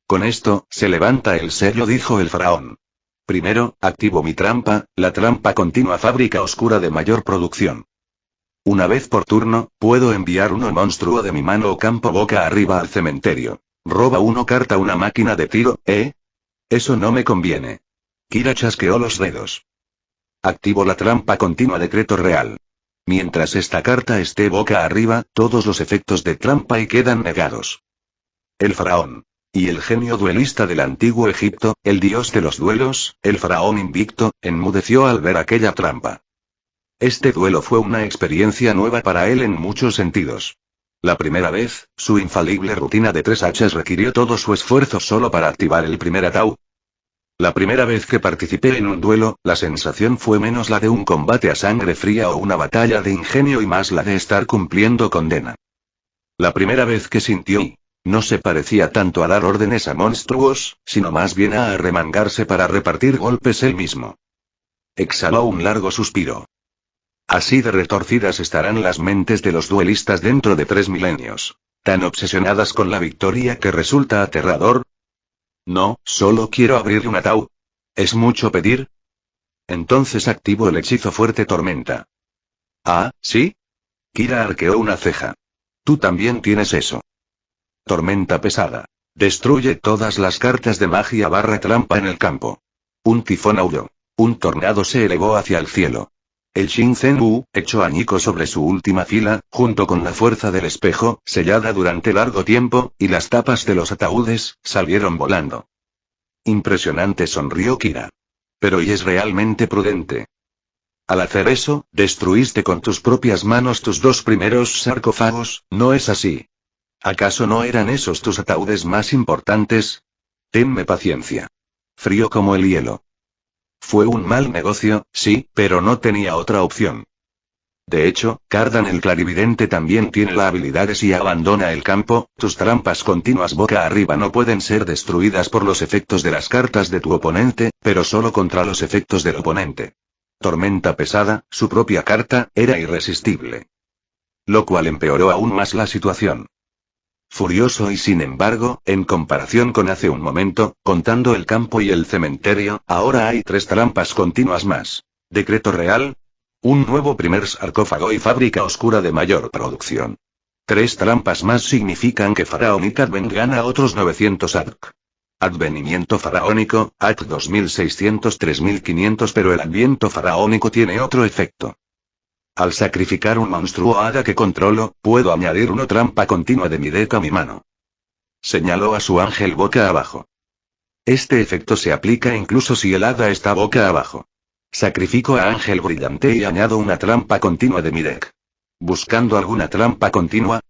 Con esto, se levanta el sello, dijo el faraón. Primero, activo mi trampa, la trampa continua fábrica oscura de mayor producción. Una vez por turno, puedo enviar uno monstruo de mi mano o campo boca arriba al cementerio. Roba uno carta una máquina de tiro, ¿eh? Eso no me conviene. Kira chasqueó los dedos. Activo la trampa continua decreto real. Mientras esta carta esté boca arriba, todos los efectos de trampa y quedan negados. El faraón. Y el genio duelista del antiguo Egipto, el dios de los duelos, el faraón invicto, enmudeció al ver aquella trampa. Este duelo fue una experiencia nueva para él en muchos sentidos. La primera vez, su infalible rutina de 3 hachas requirió todo su esfuerzo solo para activar el primer ataúd. La primera vez que participé en un duelo, la sensación fue menos la de un combate a sangre fría o una batalla de ingenio y más la de estar cumpliendo condena. La primera vez que sintió y no se parecía tanto a dar órdenes a monstruos, sino más bien a arremangarse para repartir golpes él mismo. Exhaló un largo suspiro. Así de retorcidas estarán las mentes de los duelistas dentro de 3 milenios. Tan obsesionadas con la victoria que resulta aterrador. No, solo quiero abrir un ataúd. ¿Es mucho pedir? Entonces activo el hechizo fuerte tormenta. Ah, ¿sí? Kira arqueó una ceja. Tú también tienes eso. Tormenta pesada. Destruye todas las cartas de magia / trampa en el campo. Un tifón aulló. Un tornado se elevó hacia el cielo. El Shinzen-U echó añicos sobre su última fila, junto con la fuerza del espejo, sellada durante largo tiempo, y las tapas de los ataúdes salieron volando. Impresionante, sonrió Kira. Pero ¿y es realmente prudente? Al hacer eso, destruiste con tus propias manos tus dos primeros sarcófagos, ¿no es así? ¿Acaso no eran esos tus ataúdes más importantes? Tenme paciencia. Frío como el hielo. Fue un mal negocio, sí, pero no tenía otra opción. De hecho, Cardan el clarividente también tiene la habilidad de si abandona el campo, tus trampas continuas boca arriba no pueden ser destruidas por los efectos de las cartas de tu oponente, pero solo contra los efectos del oponente. Tormenta pesada, su propia carta, era irresistible. Lo cual empeoró aún más la situación. Furioso y sin embargo, en comparación con hace un momento, contando el campo y el cementerio, ahora hay 3 trampas continuas más. Decreto real. Un nuevo primer sarcófago y fábrica oscura de mayor producción. 3 trampas más significan que Faraonic Advent gana otros 900 ADK. Advenimiento faraónico, ADK 2600-3500, pero el adviento faraónico tiene otro efecto. Al sacrificar un monstruo hada que controlo, puedo añadir una trampa continua de mi deck a mi mano. Señaló a su ángel boca abajo. Este efecto se aplica incluso si el hada está boca abajo. Sacrifico a ángel brillante y añado una trampa continua de mi deck. ¿Buscando alguna trampa continua,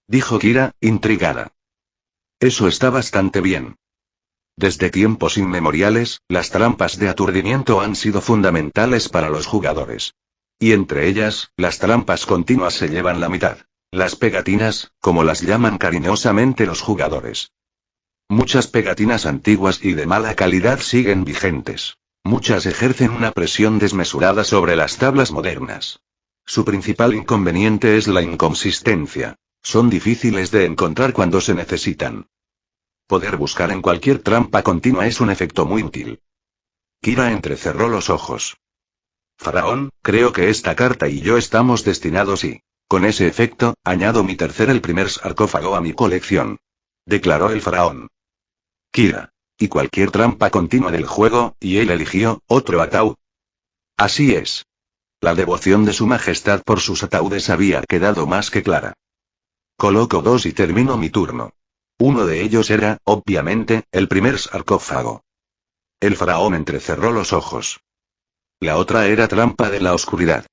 dijo Kira, intrigada. Eso está bastante bien. Desde tiempos inmemoriales, las trampas de aturdimiento han sido fundamentales para los jugadores. Y entre ellas, las trampas continuas se llevan la mitad. Las pegatinas, como las llaman cariñosamente los jugadores. Muchas pegatinas antiguas y de mala calidad siguen vigentes. Muchas ejercen una presión desmesurada sobre las tablas modernas. Su principal inconveniente es la inconsistencia. Son difíciles de encontrar cuando se necesitan. Poder buscar en cualquier trampa continua es un efecto muy útil. Kira entrecerró los ojos. Faraón, creo que esta carta y yo estamos destinados y, con ese efecto, añado mi el primer sarcófago a mi colección. Declaró el faraón. Kira. Y cualquier trampa continua del juego, y él eligió, otro ataúd. Así es. La devoción de su majestad por sus ataúdes había quedado más que clara. Coloco 2 y termino mi turno. Uno de ellos era, obviamente, el primer sarcófago. El faraón entrecerró los ojos. La otra era trampa de la oscuridad.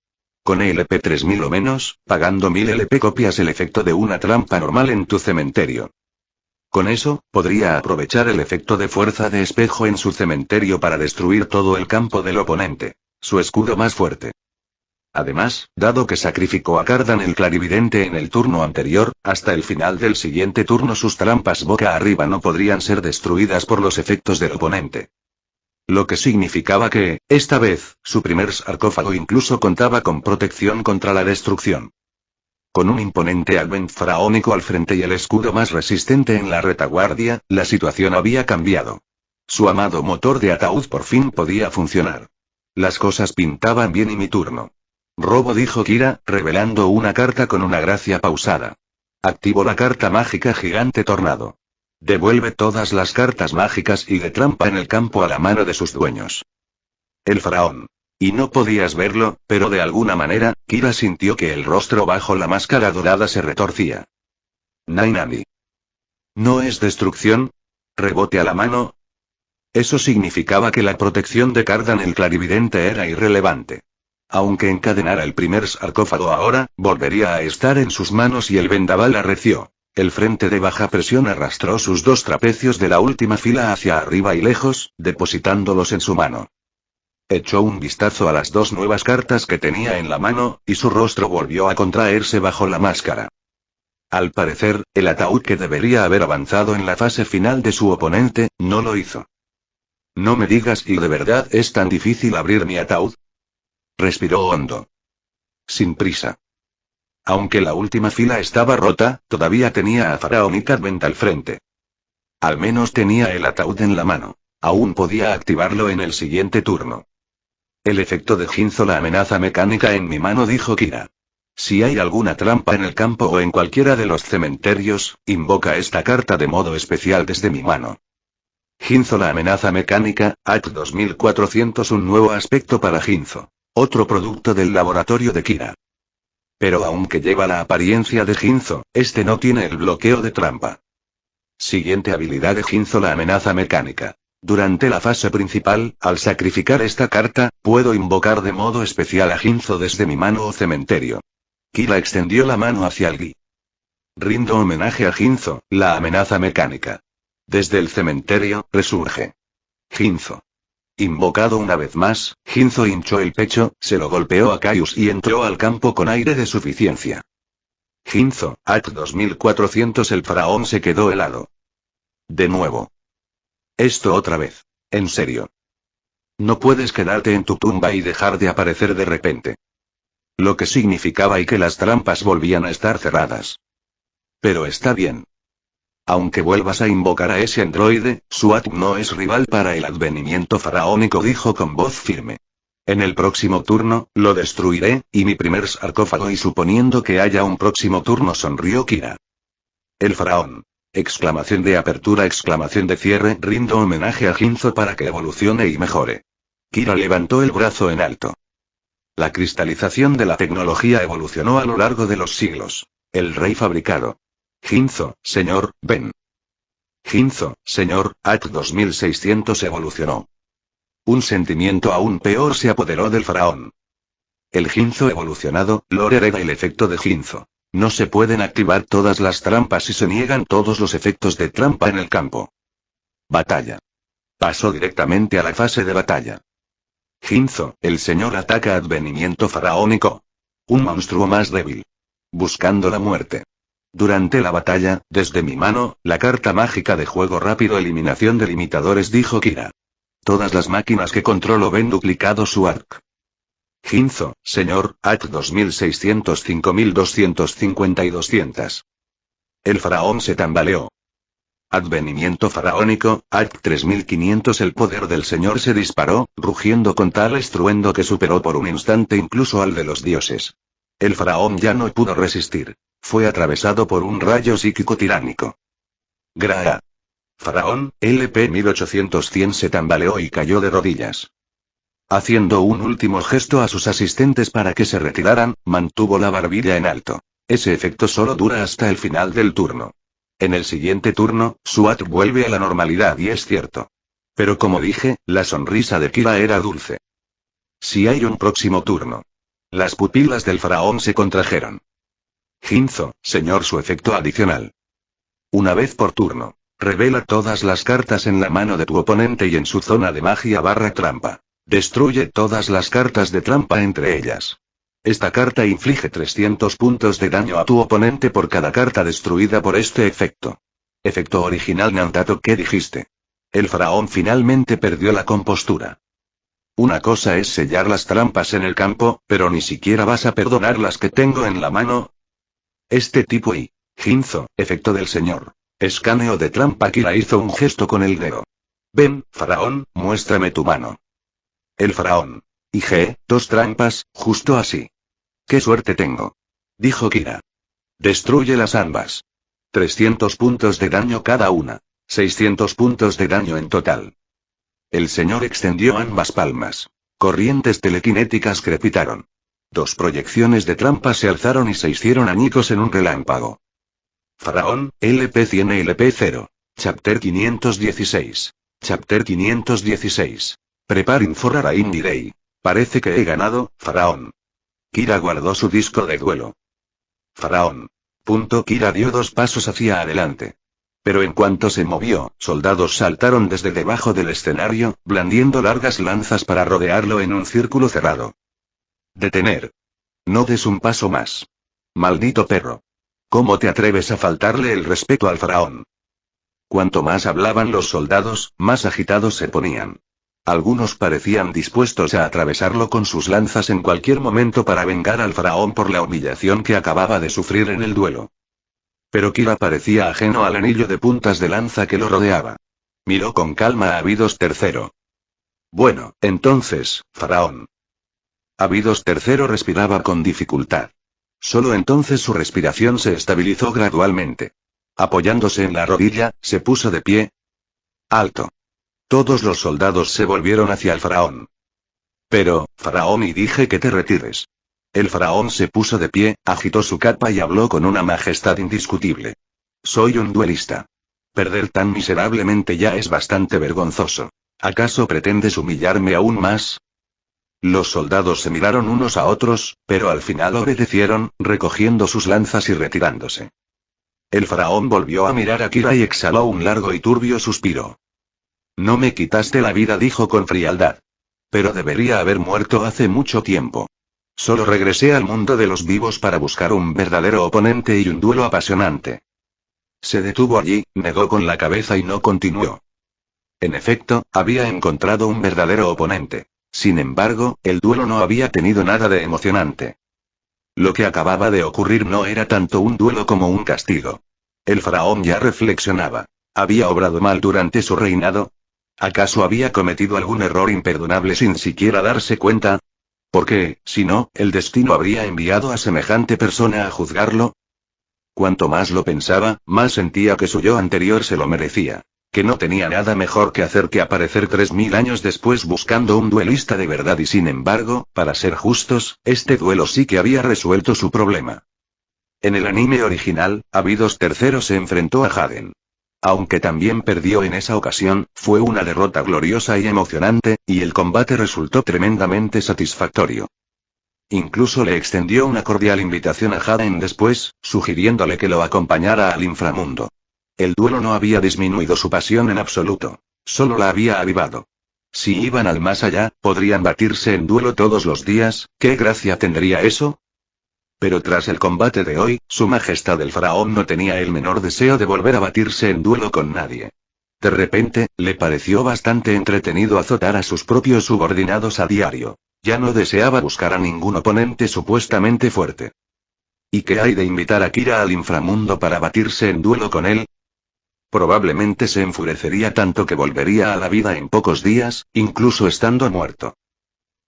Con LP 3000 o menos, pagando 1000 LP copias el efecto de una trampa normal en tu cementerio. Con eso, podría aprovechar el efecto de fuerza de espejo en su cementerio para destruir todo el campo del oponente. Su escudo más fuerte. Además, dado que sacrificó a Cardan el clarividente en el turno anterior, hasta el final del siguiente turno sus trampas boca arriba no podrían ser destruidas por los efectos del oponente. Lo que significaba que, esta vez, su primer sarcófago incluso contaba con protección contra la destrucción. Con un imponente advent faraónico al frente y el escudo más resistente en la retaguardia, la situación había cambiado. Su amado motor de ataúd por fin podía funcionar. Las cosas pintaban bien y mi turno. Robo, dijo Kira, revelando una carta con una gracia pausada. Activo la carta mágica gigante tornado. Devuelve todas las cartas mágicas y de trampa en el campo a la mano de sus dueños. El faraón. Y no podías verlo, pero de alguna manera, Kira sintió que el rostro bajo la máscara dorada se retorcía. Nainami. ¿No es destrucción? ¿Rebote a la mano? Eso significaba que la protección de Cardan el clarividente era irrelevante. Aunque encadenara el primer sarcófago ahora, volvería a estar en sus manos y el vendaval arreció. El frente de baja presión arrastró sus 2 trapecios de la última fila hacia arriba y lejos, depositándolos en su mano. Echó un vistazo a las 2 nuevas cartas que tenía en la mano, y su rostro volvió a contraerse bajo la máscara. Al parecer, el ataúd que debería haber avanzado en la fase final de su oponente, no lo hizo. No me digas, ¿y de verdad es tan difícil abrir mi ataúd? Respiró hondo. Sin prisa. Aunque la última fila estaba rota, todavía tenía a Faraonic Advent al frente. Al menos tenía el ataúd en la mano. Aún podía activarlo en el siguiente turno. El efecto de Jinzo, la amenaza mecánica en mi mano, dijo Kira. Si hay alguna trampa en el campo o en cualquiera de los cementerios, invoca esta carta de modo especial desde mi mano. Jinzo, la amenaza mecánica, AT 2400, un nuevo aspecto para Jinzo. Otro producto del laboratorio de Kira. Pero aunque lleva la apariencia de Ginzo, este no tiene el bloqueo de trampa. Siguiente habilidad de Ginzo: la amenaza mecánica. Durante la fase principal, al sacrificar esta carta, puedo invocar de modo especial a Ginzo desde mi mano o cementerio. Kira extendió la mano hacia el Gi. Rindo homenaje a Ginzo, la amenaza mecánica. Desde el cementerio, resurge. Ginzo. Invocado una vez más, Ginzo hinchó el pecho, se lo golpeó a Caius y entró al campo con aire de suficiencia. Ginzo, at 2400. El faraón se quedó helado. De nuevo. Esto otra vez. En serio. No puedes quedarte en tu tumba y dejar de aparecer de repente. Lo que significaba y que las trampas volvían a estar cerradas. Pero está bien. Aunque vuelvas a invocar a ese androide, Suat no es rival para el advenimiento faraónico, dijo con voz firme. En el próximo turno, lo destruiré, y mi primer sarcófago, y suponiendo que haya un próximo turno, sonrió Kira. El faraón. Exclamación de apertura, exclamación de cierre. Rindo homenaje a Ginzo para que evolucione y mejore. Kira levantó el brazo en alto. La cristalización de la tecnología evolucionó a lo largo de los siglos. El rey fabricado. Ginzo, señor, ven. Ginzo, señor, at 2600 evolucionó. Un sentimiento aún peor se apoderó del faraón. El Ginzo evolucionado, Lore hereda el efecto de Ginzo. No se pueden activar todas las trampas y se niegan todos los efectos de trampa en el campo. Batalla. Pasó directamente a la fase de batalla. Ginzo, el señor, ataca advenimiento faraónico. Un monstruo más débil. Buscando la muerte. Durante la batalla, desde mi mano, la carta mágica de juego rápido, eliminación de limitadores, dijo Kira. Todas las máquinas que controlo ven duplicado su arc. Ginzo, señor, at 2600, 5250 y 200. El faraón se tambaleó. Advenimiento faraónico, at 3500. El poder del señor se disparó, rugiendo con tal estruendo que superó por un instante incluso al de los dioses. El faraón ya no pudo resistir. Fue atravesado por un rayo psíquico tiránico. Gra. Faraón, LP 1800. Se tambaleó y cayó de rodillas. Haciendo un último gesto a sus asistentes para que se retiraran, mantuvo la barbilla en alto. Ese efecto solo dura hasta el final del turno. En el siguiente turno, Suat vuelve a la normalidad, y es cierto. Pero como dije, la sonrisa de Kira era dulce. Si hay un próximo turno. Las pupilas del faraón se contrajeron. Ginzo, señor, su efecto adicional. Una vez por turno. Revela todas las cartas en la mano de tu oponente y en su zona de magia / trampa. Destruye todas las cartas de trampa entre ellas. Esta carta inflige 300 puntos de daño a tu oponente por cada carta destruida por este efecto. Efecto original. Nantato, ¿qué dijiste? El faraón finalmente perdió la compostura. Una cosa es sellar las trampas en el campo, pero ni siquiera vas a perdonar las que tengo en la mano. Este tipo y... Ginzo, efecto del señor. Escaneo de trampa. Kira hizo un gesto con el dedo. Ven, faraón, muéstrame tu mano. El faraón. IG, 2 trampas, justo así. ¡Qué suerte tengo! Dijo Kira. Destrúyelas ambas. 300 puntos de daño cada una. 600 puntos de daño en total. El señor extendió ambas palmas. Corrientes telequinéticas crepitaron. 2 proyecciones de trampa se alzaron y se hicieron añicos en un relámpago. Faraón, LP100 y LP0. Chapter 516. Chapter 516. Preparing for a rainy day. Parece que he ganado, faraón. Kira guardó su disco de duelo. Faraón. Kira dio 2 pasos hacia adelante. Pero en cuanto se movió, soldados saltaron desde debajo del escenario, blandiendo largas lanzas para rodearlo en un círculo cerrado. Detener. No des un paso más. Maldito perro. ¿Cómo te atreves a faltarle el respeto al faraón? Cuanto más hablaban los soldados, más agitados se ponían. Algunos parecían dispuestos a atravesarlo con sus lanzas en cualquier momento para vengar al faraón por la humillación que acababa de sufrir en el duelo. Pero Kira parecía ajeno al anillo de puntas de lanza que lo rodeaba. Miró con calma a Abidos III. Bueno, entonces, faraón. Abidos III respiraba con dificultad. Solo entonces su respiración se estabilizó gradualmente. Apoyándose en la rodilla, se puso de pie. Alto. Todos los soldados se volvieron hacia el faraón. Pero, faraón, y dije que te retires. El faraón se puso de pie, agitó su capa y habló con una majestad indiscutible. Soy un duelista. Perder tan miserablemente ya es bastante vergonzoso. ¿Acaso pretendes humillarme aún más? Los soldados se miraron unos a otros, pero al final obedecieron, recogiendo sus lanzas y retirándose. El faraón volvió a mirar a Kira y exhaló un largo y turbio suspiro. No me quitaste la vida, dijo con frialdad. Pero debería haber muerto hace mucho tiempo. Solo regresé al mundo de los vivos para buscar un verdadero oponente y un duelo apasionante. Se detuvo allí, negó con la cabeza y no continuó. En efecto, había encontrado un verdadero oponente. Sin embargo, el duelo no había tenido nada de emocionante. Lo que acababa de ocurrir no era tanto un duelo como un castigo. El faraón ya reflexionaba. ¿Había obrado mal durante su reinado? ¿Acaso había cometido algún error imperdonable sin siquiera darse cuenta? Porque, si no, el destino habría enviado a semejante persona a juzgarlo. Cuanto más lo pensaba, más sentía que su yo anterior se lo merecía. Que no tenía nada mejor que hacer que aparecer 3000 años después buscando un duelista de verdad y sin embargo, para ser justos, este duelo sí que había resuelto su problema. En el anime original, Abydos III se enfrentó a Hagen. Aunque también perdió en esa ocasión, fue una derrota gloriosa y emocionante, y el combate resultó tremendamente satisfactorio. Incluso le extendió una cordial invitación a Hagen después, sugiriéndole que lo acompañara al inframundo. El duelo no había disminuido su pasión en absoluto. Solo la había avivado. Si iban al más allá, podrían batirse en duelo todos los días, ¿qué gracia tendría eso? Pero tras el combate de hoy, Su Majestad el Faraón no tenía el menor deseo de volver a batirse en duelo con nadie. De repente, le pareció bastante entretenido azotar a sus propios subordinados a diario. Ya no deseaba buscar a ningún oponente supuestamente fuerte. ¿Y qué hay de invitar a Kira al inframundo para batirse en duelo con él? Probablemente se enfurecería tanto que volvería a la vida en pocos días, incluso estando muerto.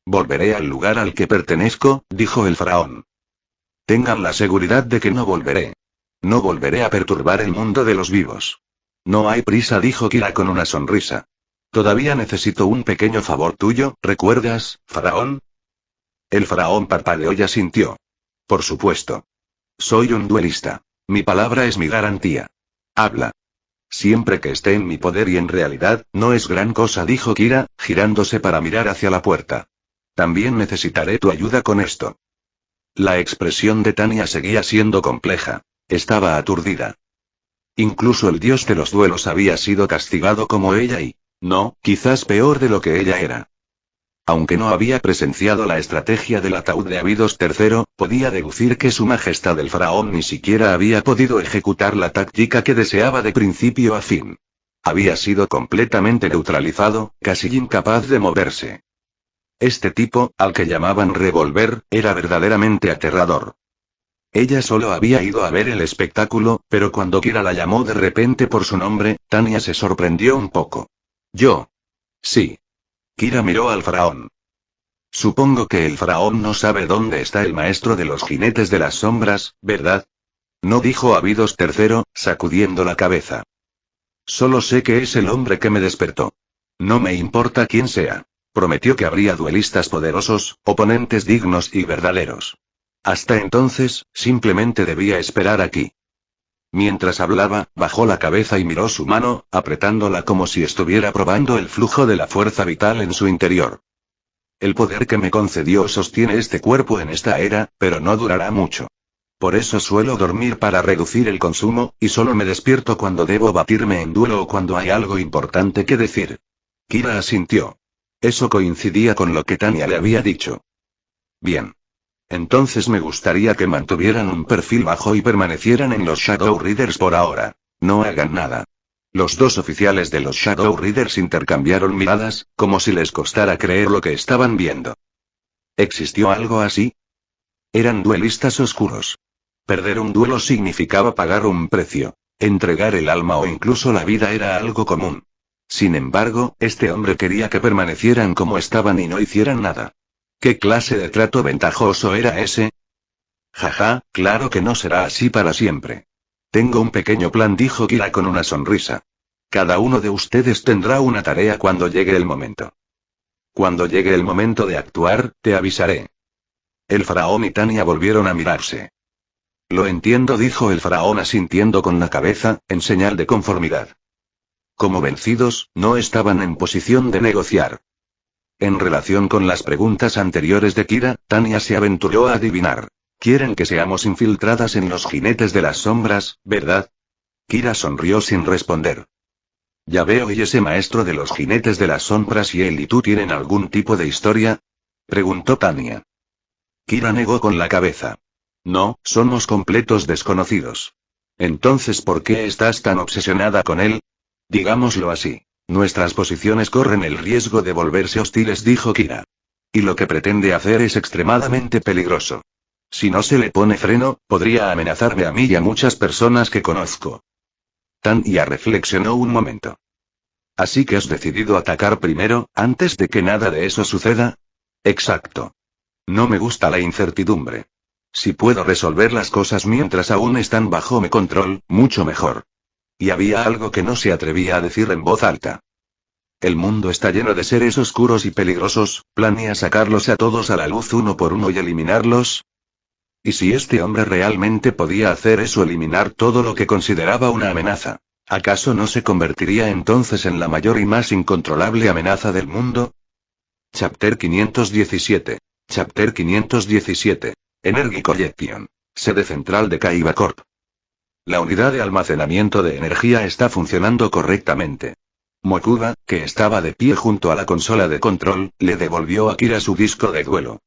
Volveré al lugar al que pertenezco, dijo el faraón. Tengan la seguridad de que no volveré. No volveré a perturbar el mundo de los vivos. No hay prisa, dijo Kira con una sonrisa. Todavía necesito un pequeño favor tuyo, ¿recuerdas, faraón? El faraón parpadeó y asintió. Por supuesto. Soy un duelista. Mi palabra es mi garantía. Habla. Siempre que esté en mi poder y en realidad, no es gran cosa, dijo Kira, girándose para mirar hacia la puerta. También necesitaré tu ayuda con esto. La expresión de Tanya seguía siendo compleja. Estaba aturdida. Incluso el dios de los duelos había sido castigado como ella y, no, quizás peor de lo que ella era. Aunque no había presenciado la estrategia del ataúd de Abydos III, podía deducir que Su Majestad el Faraón ni siquiera había podido ejecutar la táctica que deseaba de principio a fin. Había sido completamente neutralizado, casi incapaz de moverse. Este tipo, al que llamaban Revolver, era verdaderamente aterrador. Ella solo había ido a ver el espectáculo, pero cuando Kira la llamó de repente por su nombre, Tanya se sorprendió un poco. ¿Yo? Sí. Kira miró al faraón. Supongo que el faraón no sabe dónde está el maestro de los jinetes de las sombras, ¿verdad? No, dijo Abydos III, sacudiendo la cabeza. Solo sé que es el hombre que me despertó. No me importa quién sea. Prometió que habría duelistas poderosos, oponentes dignos y verdaderos. Hasta entonces, simplemente debía esperar aquí. Mientras hablaba, bajó la cabeza y miró su mano, apretándola como si estuviera probando el flujo de la fuerza vital en su interior. El poder que me concedió sostiene este cuerpo en esta era, pero no durará mucho. Por eso suelo dormir para reducir el consumo, y solo me despierto cuando debo batirme en duelo o cuando hay algo importante que decir. Kira asintió. Eso coincidía con lo que Tanya le había dicho. Bien. Entonces me gustaría que mantuvieran un perfil bajo y permanecieran en los Shadow Readers por ahora. No hagan nada. Los dos oficiales de los Shadow Readers intercambiaron miradas, como si les costara creer lo que estaban viendo. ¿Existió algo así? Eran duelistas oscuros. Perder un duelo significaba pagar un precio. Entregar el alma o incluso la vida era algo común. Sin embargo, este hombre quería que permanecieran como estaban y no hicieran nada. ¿Qué clase de trato ventajoso era ese? Jaja, claro que no será así para siempre. Tengo un pequeño plan, dijo Kira con una sonrisa. Cada uno de ustedes tendrá una tarea cuando llegue el momento. Cuando llegue el momento de actuar, te avisaré. El faraón y Tanya volvieron a mirarse. Lo entiendo, dijo el faraón asintiendo con la cabeza, en señal de conformidad. Como vencidos, no estaban en posición de negociar. En relación con las preguntas anteriores de Kira, Tanya se aventuró a adivinar. Quieren que seamos infiltradas en los jinetes de las sombras, ¿verdad? Kira sonrió sin responder. Ya veo, ¿y ese maestro de los jinetes de las sombras y él y tú tienen algún tipo de historia? Preguntó Tanya. Kira negó con la cabeza. No, somos completos desconocidos. Entonces, ¿por qué estás tan obsesionada con él? Digámoslo así. Nuestras posiciones corren el riesgo de volverse hostiles, dijo Kira. Y lo que pretende hacer es extremadamente peligroso. Si no se le pone freno, podría amenazarme a mí y a muchas personas que conozco. Tanya reflexionó un momento. ¿Así que has decidido atacar primero, antes de que nada de eso suceda? Exacto. No me gusta la incertidumbre. Si puedo resolver las cosas mientras aún están bajo mi control, mucho mejor. Y había algo que no se atrevía a decir en voz alta. El mundo está lleno de seres oscuros y peligrosos, ¿planea sacarlos a todos a la luz uno por uno y eliminarlos? ¿Y si este hombre realmente podía hacer eso, eliminar todo lo que consideraba una amenaza? ¿Acaso no se convertiría entonces en la mayor y más incontrolable amenaza del mundo? Chapter 517. Chapter 517. Energy Collection. Sede central de Kaiba Corp. La unidad de almacenamiento de energía está funcionando correctamente. Mokuba, que estaba de pie junto a la consola de control, le devolvió a Kira su disco de duelo.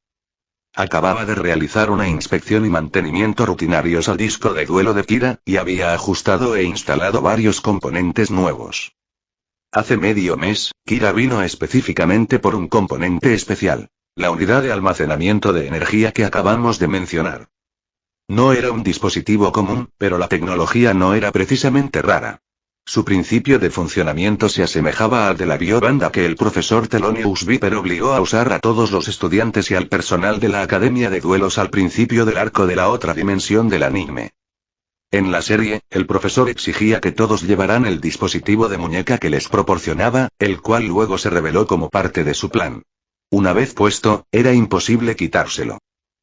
Acababa de realizar una inspección y mantenimiento rutinarios al disco de duelo de Kira, y había ajustado e instalado varios componentes nuevos. Hace medio mes, Kira vino específicamente por un componente especial. La unidad de almacenamiento de energía que acabamos de mencionar. No era un dispositivo común, pero la tecnología no era precisamente rara. Su principio de funcionamiento se asemejaba al de la biobanda que el profesor Thelonious Viper obligó a usar a todos los estudiantes y al personal de la Academia de Duelos al principio del arco de la otra dimensión del anime. En la serie, el profesor exigía que todos llevaran el dispositivo de muñeca que les proporcionaba, el cual luego se reveló como parte de su plan. Una vez puesto, era imposible quitárselo.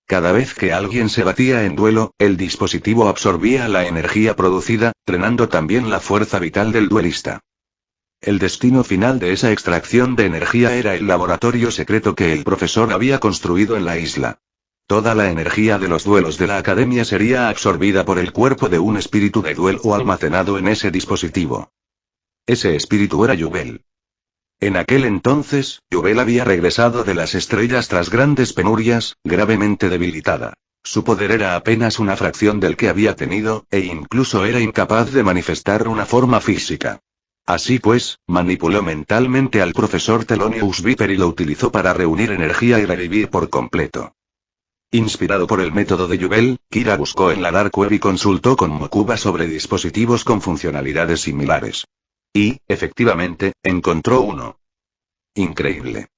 Cada vez que alguien se batía en duelo, el dispositivo absorbía la energía producida, drenando también la fuerza vital del duelista. El destino final de esa extracción de energía era el laboratorio secreto que el profesor había construido en la isla. Toda la energía de los duelos de la academia sería absorbida por el cuerpo de un espíritu de duelo almacenado en ese dispositivo. Ese espíritu era Yubel. En aquel entonces, Yubel había regresado de las estrellas tras grandes penurias, gravemente debilitada. Su poder era apenas una fracción del que había tenido, e incluso era incapaz de manifestar una forma física. Así pues, manipuló mentalmente al profesor Thelonious Viper y lo utilizó para reunir energía y revivir por completo. Inspirado por el método de Yubel, Kira buscó en la Dark Web y consultó con Mokuba sobre dispositivos con funcionalidades similares. Y, efectivamente, encontró uno. Increíble.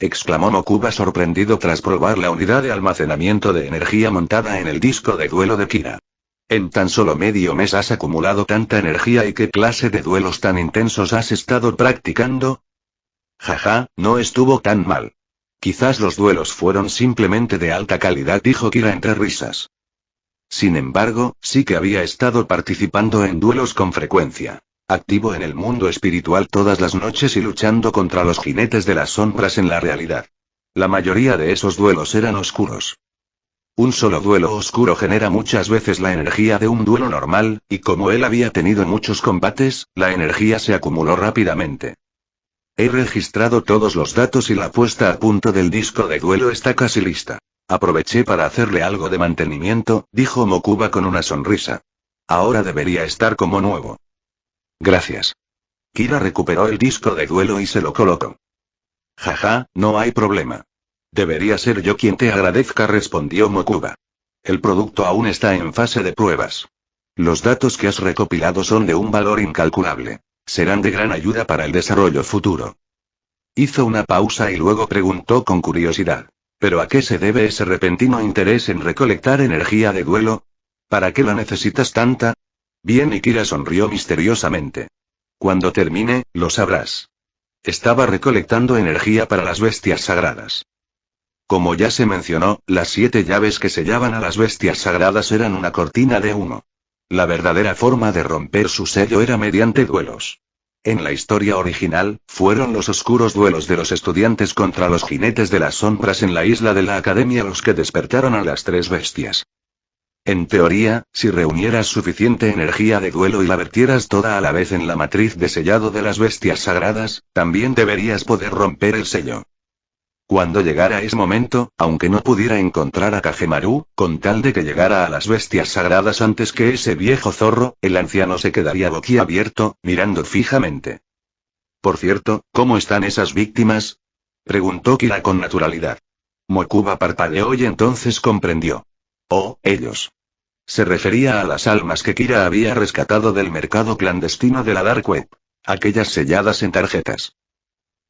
Exclamó Mokuba sorprendido tras probar la unidad de almacenamiento de energía montada en el disco de duelo de Kira. En tan solo medio mes has acumulado tanta energía, ¿y qué clase de duelos tan intensos has estado practicando? Jaja, no estuvo tan mal. Quizás los duelos fueron simplemente de alta calidad, dijo Kira entre risas. Sin embargo, sí que había estado participando en duelos con frecuencia. Activo en el mundo espiritual todas las noches y luchando contra los jinetes de las sombras en la realidad. La mayoría de esos duelos eran oscuros. Un solo duelo oscuro genera muchas veces la energía de un duelo normal, y como él había tenido muchos combates, la energía se acumuló rápidamente. He registrado todos los datos y la puesta a punto del disco de duelo está casi lista. Aproveché para hacerle algo de mantenimiento, dijo Mokuba con una sonrisa. Ahora debería estar como nuevo. Gracias. Kira recuperó el disco de duelo y se lo colocó. Jaja, no hay problema. Debería ser yo quien te agradezca, respondió Mokuba. El producto aún está en fase de pruebas. Los datos que has recopilado son de un valor incalculable. Serán de gran ayuda para el desarrollo futuro. Hizo una pausa y luego preguntó con curiosidad. ¿Pero a qué se debe ese repentino interés en recolectar energía de duelo? ¿Para qué la necesitas tanta? Bien, y Kira sonrió misteriosamente. Cuando termine, lo sabrás. Estaba recolectando energía para las bestias sagradas. Como ya se mencionó, las 7 llaves que sellaban a las bestias sagradas eran una cortina de humo. La verdadera forma de romper su sello era mediante duelos. En la historia original, fueron los oscuros duelos de los estudiantes contra los jinetes de las sombras en la isla de la Academia los que despertaron a las 3 bestias. En teoría, si reunieras suficiente energía de duelo y la vertieras toda a la vez en la matriz de sellado de las bestias sagradas, también deberías poder romper el sello. Cuando llegara ese momento, aunque no pudiera encontrar a Kagemaru, con tal de que llegara a las bestias sagradas antes que ese viejo zorro, el anciano se quedaría boquiabierto, mirando fijamente. Por cierto, ¿cómo están esas víctimas?, preguntó Kira con naturalidad. Mokuba parpadeó y entonces comprendió. Oh, ellos. Se refería a las almas que Kira había rescatado del mercado clandestino de la Dark Web. Aquellas selladas en tarjetas.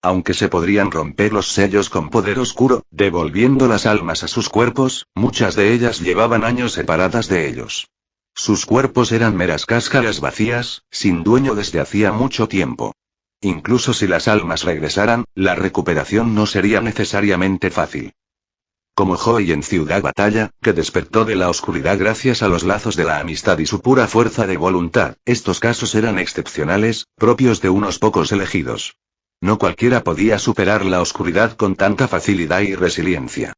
Aunque se podrían romper los sellos con poder oscuro, devolviendo las almas a sus cuerpos, muchas de ellas llevaban años separadas de ellos. Sus cuerpos eran meras cáscaras vacías, sin dueño desde hacía mucho tiempo. Incluso si las almas regresaran, la recuperación no sería necesariamente fácil. Como Joey en Ciudad Batalla, que despertó de la oscuridad gracias a los lazos de la amistad y su pura fuerza de voluntad, estos casos eran excepcionales, propios de unos pocos elegidos. No cualquiera podía superar la oscuridad con tanta facilidad y resiliencia.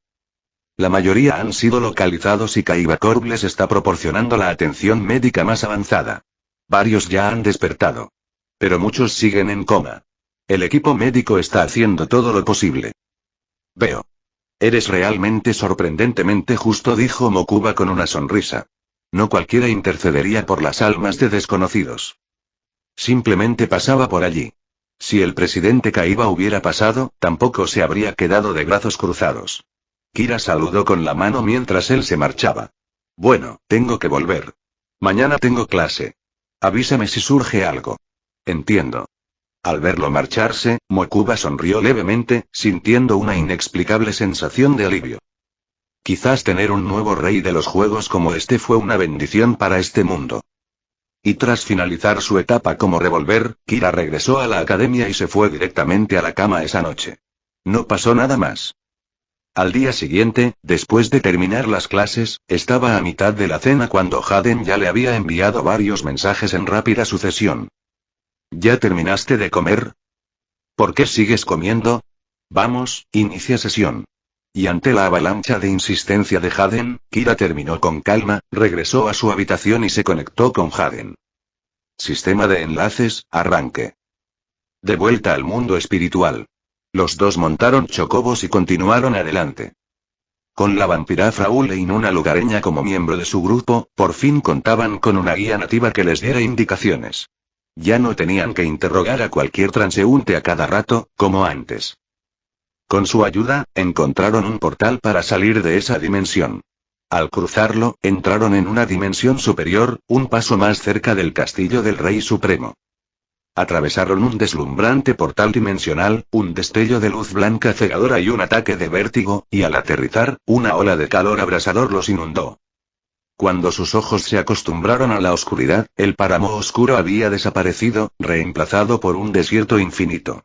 La mayoría han sido localizados y Kaiba Corp les está proporcionando la atención médica más avanzada. Varios ya han despertado. Pero muchos siguen en coma. El equipo médico está haciendo todo lo posible. Veo. Eres realmente sorprendentemente justo, dijo Mokuba con una sonrisa. No cualquiera intercedería por las almas de desconocidos. Simplemente pasaba por allí. Si el presidente Kaiba hubiera pasado, tampoco se habría quedado de brazos cruzados. Kira saludó con la mano mientras él se marchaba. Bueno, tengo que volver. Mañana tengo clase. Avísame si surge algo. Entiendo. Al verlo marcharse, Mokuba sonrió levemente, sintiendo una inexplicable sensación de alivio. Quizás tener un nuevo rey de los juegos como este fue una bendición para este mundo. Y tras finalizar su etapa como revólver, Kira regresó a la academia y se fue directamente a la cama esa noche. No pasó nada más. Al día siguiente, después de terminar las clases, estaba a mitad de la cena cuando Haden ya le había enviado varios mensajes en rápida sucesión. ¿Ya terminaste de comer? ¿Por qué sigues comiendo? Vamos, inicia sesión. Y ante la avalancha de insistencia de Haden, Kira terminó con calma, regresó a su habitación y se conectó con Haden. Sistema de enlaces, arranque. De vuelta al mundo espiritual. Los dos montaron chocobos y continuaron adelante. Con la vampira Fraulein, una lugareña como miembro de su grupo, por fin contaban con una guía nativa que les diera indicaciones. Ya no tenían que interrogar a cualquier transeúnte a cada rato, como antes. Con su ayuda, encontraron un portal para salir de esa dimensión. Al cruzarlo, entraron en una dimensión superior, un paso más cerca del castillo del Rey Supremo. Atravesaron un deslumbrante portal dimensional, un destello de luz blanca cegadora y un ataque de vértigo, y al aterrizar, una ola de calor abrasador los inundó. Cuando sus ojos se acostumbraron a la oscuridad, el páramo oscuro había desaparecido, reemplazado por un desierto infinito.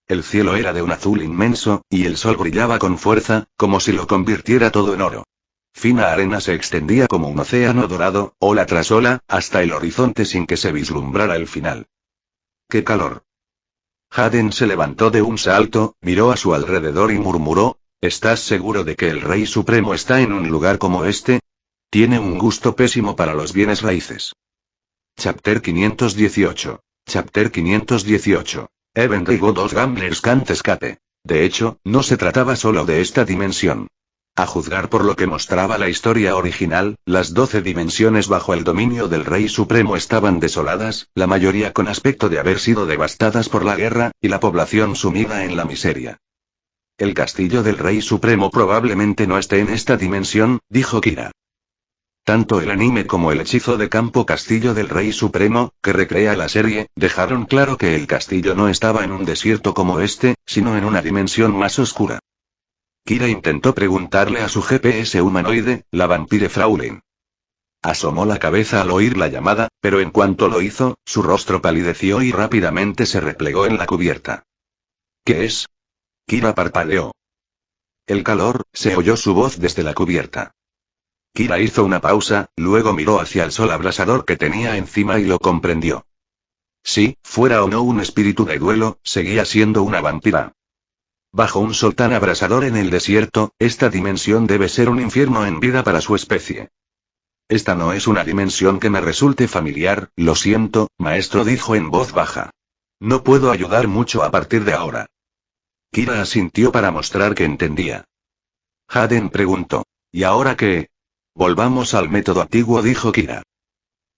El cielo era de un azul inmenso, y el sol brillaba con fuerza, como si lo convirtiera todo en oro. Fina arena se extendía como un océano dorado, ola tras ola, hasta el horizonte sin que se vislumbrara el final. ¡Qué calor! Haden se levantó de un salto, miró a su alrededor y murmuró, ¿estás seguro de que el Rey Supremo está en un lugar como este? Tiene un gusto pésimo para los bienes raíces. Chapter 518. Chapter 518. Even Rigo dos Gamblers Can't Escape. De hecho, no se trataba solo de esta dimensión. A juzgar por lo que mostraba la historia original, las 12 dimensiones bajo el dominio del Rey Supremo estaban desoladas, la mayoría con aspecto de haber sido devastadas por la guerra, y la población sumida en la miseria. El castillo del Rey Supremo probablemente no esté en esta dimensión, dijo Kira. Tanto el anime como el hechizo de campo Castillo del Rey Supremo, que recrea la serie, dejaron claro que el castillo no estaba en un desierto como este, sino en una dimensión más oscura. Kira intentó preguntarle a su GPS humanoide, la vampire Fraulein. Asomó la cabeza al oír la llamada, pero en cuanto lo hizo, su rostro palideció y rápidamente se replegó en la cubierta. ¿Qué es? Kira parpadeó. El calor, se oyó su voz desde la cubierta. Kira hizo una pausa, luego miró hacia el sol abrasador que tenía encima y lo comprendió. Sí, fuera o no un espíritu de duelo, seguía siendo una vampira. Bajo un sol tan abrasador en el desierto, esta dimensión debe ser un infierno en vida para su especie. Esta no es una dimensión que me resulte familiar, lo siento, maestro, dijo en voz baja. No puedo ayudar mucho a partir de ahora. Kira asintió para mostrar que entendía. Haden preguntó. ¿Y ahora qué? Volvamos al método antiguo, dijo Kira.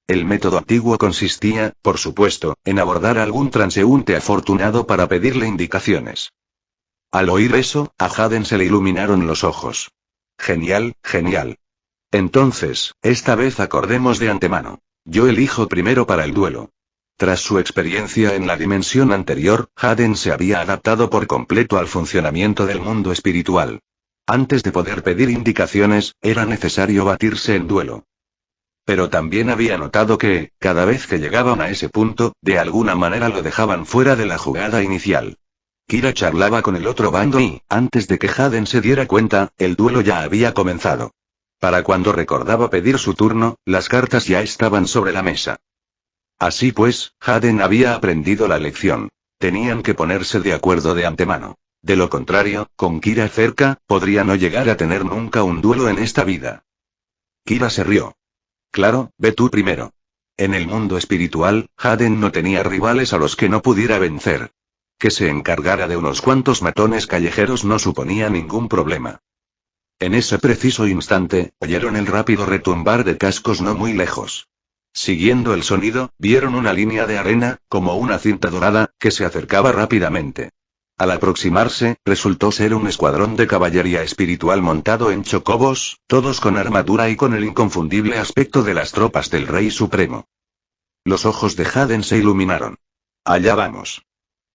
El método antiguo consistía, por supuesto, en abordar a algún transeúnte afortunado para pedirle indicaciones. Al oír eso, a Haden se le iluminaron los ojos. Genial, genial. Entonces, esta vez acordemos de antemano. Yo elijo primero para el duelo. Tras su experiencia en la dimensión anterior, Haden se había adaptado por completo al funcionamiento del mundo espiritual. Antes de poder pedir indicaciones, era necesario batirse en duelo. Pero también había notado que, cada vez que llegaban a ese punto, de alguna manera lo dejaban fuera de la jugada inicial. Kira charlaba con el otro bando y, antes de que Haden se diera cuenta, el duelo ya había comenzado. Para cuando recordaba pedir su turno, las cartas ya estaban sobre la mesa. Así pues, Haden había aprendido la lección. Tenían que ponerse de acuerdo de antemano. De lo contrario, con Kira cerca, podría no llegar a tener nunca un duelo en esta vida. Kira se rió. Claro, ve tú primero. En el mundo espiritual, Haden no tenía rivales a los que no pudiera vencer. Que se encargara de unos cuantos matones callejeros no suponía ningún problema. En ese preciso instante, oyeron el rápido retumbar de cascos no muy lejos. Siguiendo el sonido, vieron una línea de arena, como una cinta dorada, que se acercaba rápidamente. Al aproximarse, resultó ser un escuadrón de caballería espiritual montado en chocobos, todos con armadura y con el inconfundible aspecto de las tropas del Rey Supremo. Los ojos de Haden se iluminaron. Allá vamos.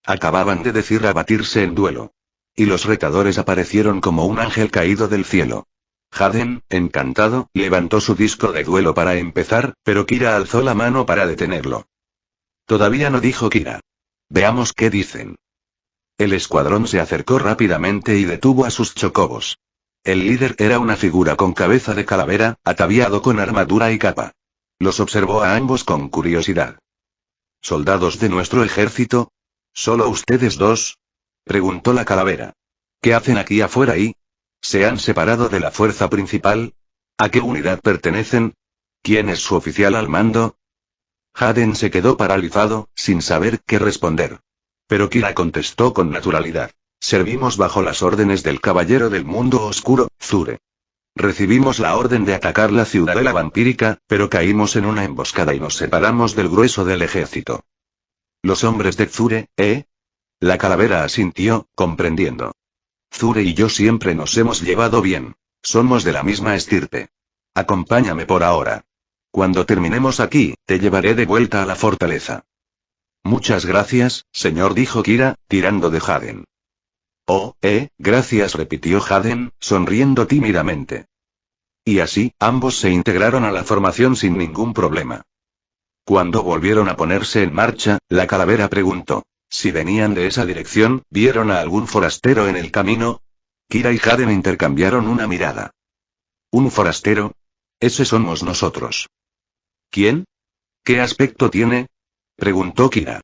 Acababan de decir a batirse en duelo. Y los retadores aparecieron como un ángel caído del cielo. Haden, encantado, levantó su disco de duelo para empezar, pero Kira alzó la mano para detenerlo. Todavía no, dijo Kira. Veamos qué dicen. El escuadrón se acercó rápidamente y detuvo a sus chocobos. El líder era una figura con cabeza de calavera, ataviado con armadura y capa. Los observó a ambos con curiosidad. ¿Soldados de nuestro ejército? ¿Solo ustedes dos? Preguntó la calavera. ¿Qué hacen aquí afuera y? ¿Se han separado de la fuerza principal? ¿A qué unidad pertenecen? ¿Quién es su oficial al mando? Haden se quedó paralizado, sin saber qué responder. Pero Kira contestó con naturalidad. Servimos bajo las órdenes del caballero del mundo oscuro, Zure. Recibimos la orden de atacar la ciudadela vampírica, pero caímos en una emboscada y nos separamos del grueso del ejército. Los hombres de Zure, ¿eh? La calavera asintió, comprendiendo. Zure y yo siempre nos hemos llevado bien. Somos de la misma estirpe. Acompáñame por ahora. Cuando terminemos aquí, te llevaré de vuelta a la fortaleza. Muchas gracias, señor, dijo Kira, tirando de Haden. Oh, gracias, repitió Haden, sonriendo tímidamente. Y así, ambos se integraron a la formación sin ningún problema. Cuando volvieron a ponerse en marcha, la calavera preguntó. Si venían de esa dirección, ¿vieron a algún forastero en el camino? Kira y Haden intercambiaron una mirada. ¿Un forastero? Ese somos nosotros. ¿Quién? ¿Qué aspecto tiene? Preguntó Kira.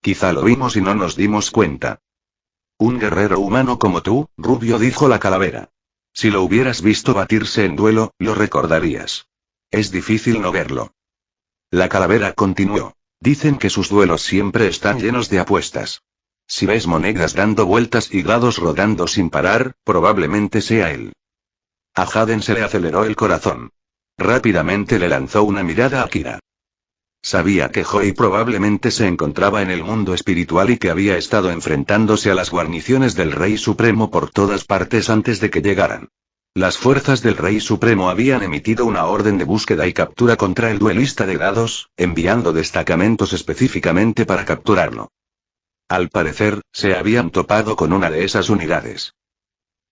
Quizá lo vimos y no nos dimos cuenta. Un guerrero humano como tú, rubio, dijo la calavera. Si lo hubieras visto batirse en duelo, lo recordarías. Es difícil no verlo. La calavera continuó. Dicen que sus duelos siempre están llenos de apuestas. Si ves monedas dando vueltas y dados rodando sin parar, probablemente sea él. A Haden se le aceleró el corazón. Rápidamente le lanzó una mirada a Kira. Sabía que Joy probablemente se encontraba en el mundo espiritual y que había estado enfrentándose a las guarniciones del Rey Supremo por todas partes antes de que llegaran. Las fuerzas del Rey Supremo habían emitido una orden de búsqueda y captura contra el duelista de dados, enviando destacamentos específicamente para capturarlo. Al parecer, se habían topado con una de esas unidades.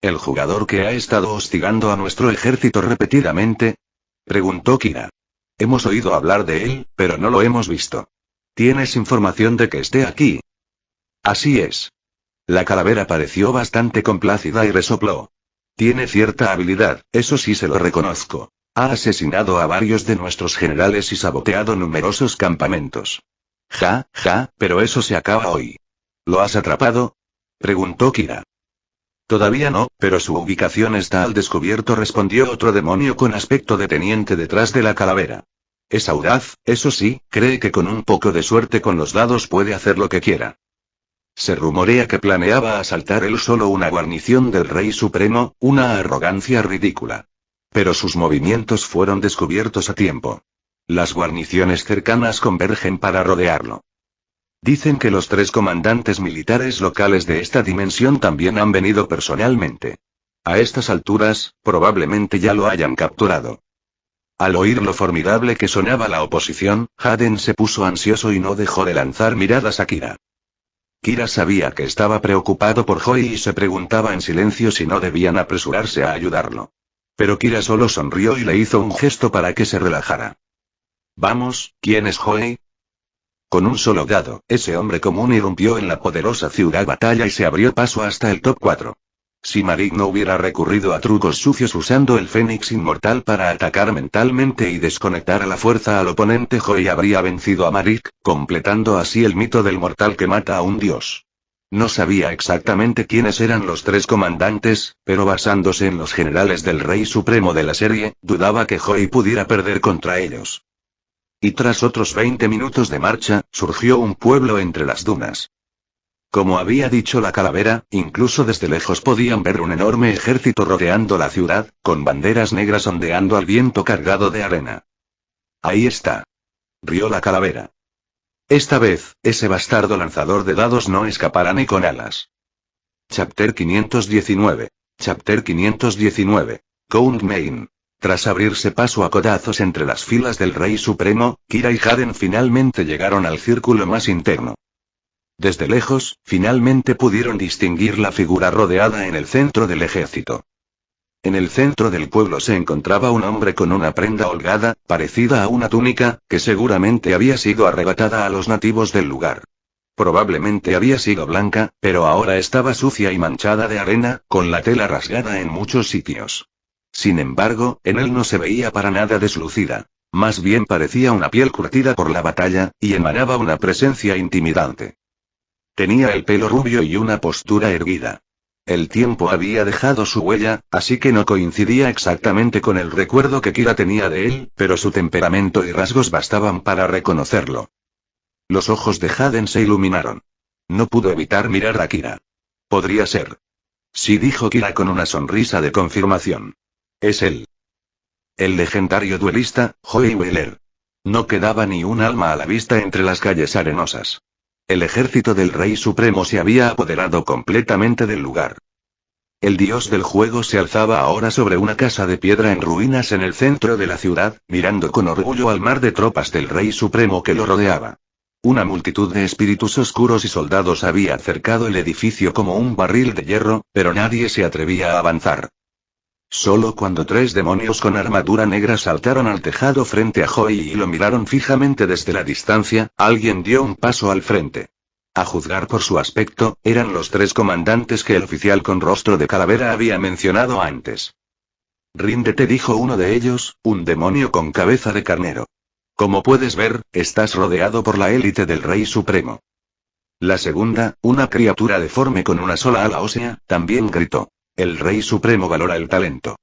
¿El jugador que ha estado hostigando a nuestro ejército repetidamente? Preguntó Kira. Hemos oído hablar de él, pero no lo hemos visto. ¿Tienes información de que esté aquí? Así es. La calavera pareció bastante complacida y resopló. Tiene cierta habilidad, eso sí se lo reconozco. Ha asesinado a varios de nuestros generales y saboteado numerosos campamentos. Ja, pero eso se acaba hoy. ¿Lo has atrapado?, preguntó Kira. Todavía no, pero su ubicación está al descubierto, respondió otro demonio con aspecto de teniente detrás de la calavera. Es audaz, eso sí, cree que con un poco de suerte con los dados puede hacer lo que quiera. Se rumorea que planeaba asaltar él solo una guarnición del Rey Supremo, una arrogancia ridícula. Pero sus movimientos fueron descubiertos a tiempo. Las guarniciones cercanas convergen para rodearlo. Dicen que los 3 comandantes militares locales de esta dimensión también han venido personalmente. A estas alturas, probablemente ya lo hayan capturado. Al oír lo formidable que sonaba la oposición, Haden se puso ansioso y no dejó de lanzar miradas a Kira. Kira sabía que estaba preocupado por Joey y se preguntaba en silencio si no debían apresurarse a ayudarlo. Pero Kira solo sonrió y le hizo un gesto para que se relajara. Vamos, ¿quién es Joey? Con un solo dado, ese hombre común irrumpió en la poderosa ciudad batalla y se abrió paso hasta el top 4. Si Marik no hubiera recurrido a trucos sucios usando el Fénix Inmortal para atacar mentalmente y desconectar a la fuerza al oponente, Joey habría vencido a Marik, completando así el mito del mortal que mata a un dios. No sabía exactamente quiénes eran los 3 comandantes, pero basándose en los generales del Rey Supremo de la serie, dudaba que Joey pudiera perder contra ellos. Y tras otros 20 minutos de marcha, surgió un pueblo entre las dunas. Como había dicho la calavera, incluso desde lejos podían ver un enorme ejército rodeando la ciudad, con banderas negras ondeando al viento cargado de arena. Ahí está. Rió la calavera. Esta vez, ese bastardo lanzador de dados no escapará ni con alas. Chapter 519. Chapter 519. Count Main. Tras abrirse paso a codazos entre las filas del Rey Supremo, Kira y Haden finalmente llegaron al círculo más interno. Desde lejos, finalmente pudieron distinguir la figura rodeada en el centro del ejército. En el centro del pueblo se encontraba un hombre con una prenda holgada, parecida a una túnica, que seguramente había sido arrebatada a los nativos del lugar. Probablemente había sido blanca, pero ahora estaba sucia y manchada de arena, con la tela rasgada en muchos sitios. Sin embargo, en él no se veía para nada deslucida. Más bien parecía una piel curtida por la batalla, y emanaba una presencia intimidante. Tenía el pelo rubio y una postura erguida. El tiempo había dejado su huella, así que no coincidía exactamente con el recuerdo que Kira tenía de él, pero su temperamento y rasgos bastaban para reconocerlo. Los ojos de Haden se iluminaron. No pudo evitar mirar a Kira. Podría ser. Sí, dijo Kira con una sonrisa de confirmación. Es él. El legendario duelista, Joey Wheeler. No quedaba ni un alma a la vista entre las calles arenosas. El ejército del Rey Supremo se había apoderado completamente del lugar. El dios del juego se alzaba ahora sobre una casa de piedra en ruinas en el centro de la ciudad, mirando con orgullo al mar de tropas del Rey Supremo que lo rodeaba. Una multitud de espíritus oscuros y soldados había cercado el edificio como un barril de hierro, pero nadie se atrevía a avanzar. Solo cuando 3 demonios con armadura negra saltaron al tejado frente a Joey y lo miraron fijamente desde la distancia, alguien dio un paso al frente. A juzgar por su aspecto, eran los 3 comandantes que el oficial con rostro de calavera había mencionado antes. Ríndete, dijo uno de ellos, un demonio con cabeza de carnero. Como puedes ver, estás rodeado por la élite del Rey Supremo. La segunda, una criatura deforme con una sola ala ósea, también gritó. El Rey Supremo valora el talento.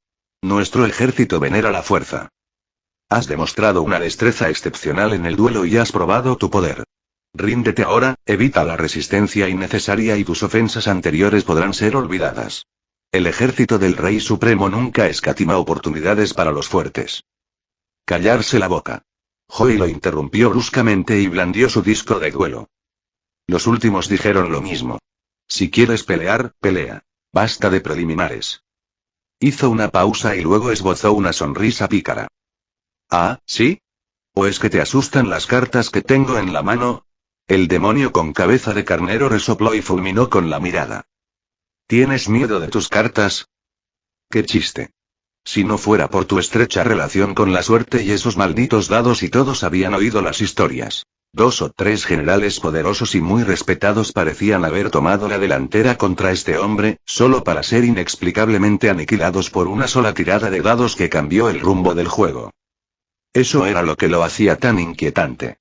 Nuestro ejército venera la fuerza. Has demostrado una destreza excepcional en el duelo y has probado tu poder. Ríndete ahora, evita la resistencia innecesaria y tus ofensas anteriores podrán ser olvidadas. El ejército del Rey Supremo nunca escatima oportunidades para los fuertes. Callarse la boca. Joey lo interrumpió bruscamente y blandió su disco de duelo. Los últimos dijeron lo mismo. Si quieres pelear, pelea. Basta de preliminares. Hizo una pausa y luego esbozó una sonrisa pícara. ¿Ah, sí? ¿O es que te asustan las cartas que tengo en la mano? El demonio con cabeza de carnero resopló y fulminó con la mirada. ¿Tienes miedo de tus cartas? ¡Qué chiste! Si no fuera por tu estrecha relación con la suerte y esos malditos dados y todos habían oído las historias. 2 o 3 generales poderosos y muy respetados parecían haber tomado la delantera contra este hombre, solo para ser inexplicablemente aniquilados por una sola tirada de dados que cambió el rumbo del juego. Eso era lo que lo hacía tan inquietante.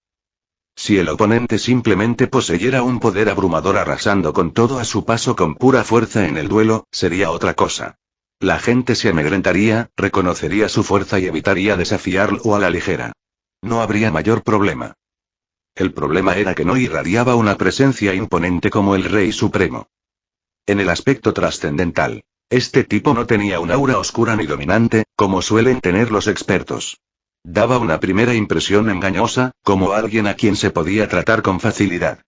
Si el oponente simplemente poseyera un poder abrumador arrasando con todo a su paso con pura fuerza en el duelo, sería otra cosa. La gente se amedrentaría, reconocería su fuerza y evitaría desafiarlo a la ligera. No habría mayor problema. El problema era que no irradiaba una presencia imponente como el Rey Supremo. En el aspecto trascendental, este tipo no tenía un aura oscura ni dominante, como suelen tener los expertos. Daba una primera impresión engañosa, como alguien a quien se podía tratar con facilidad.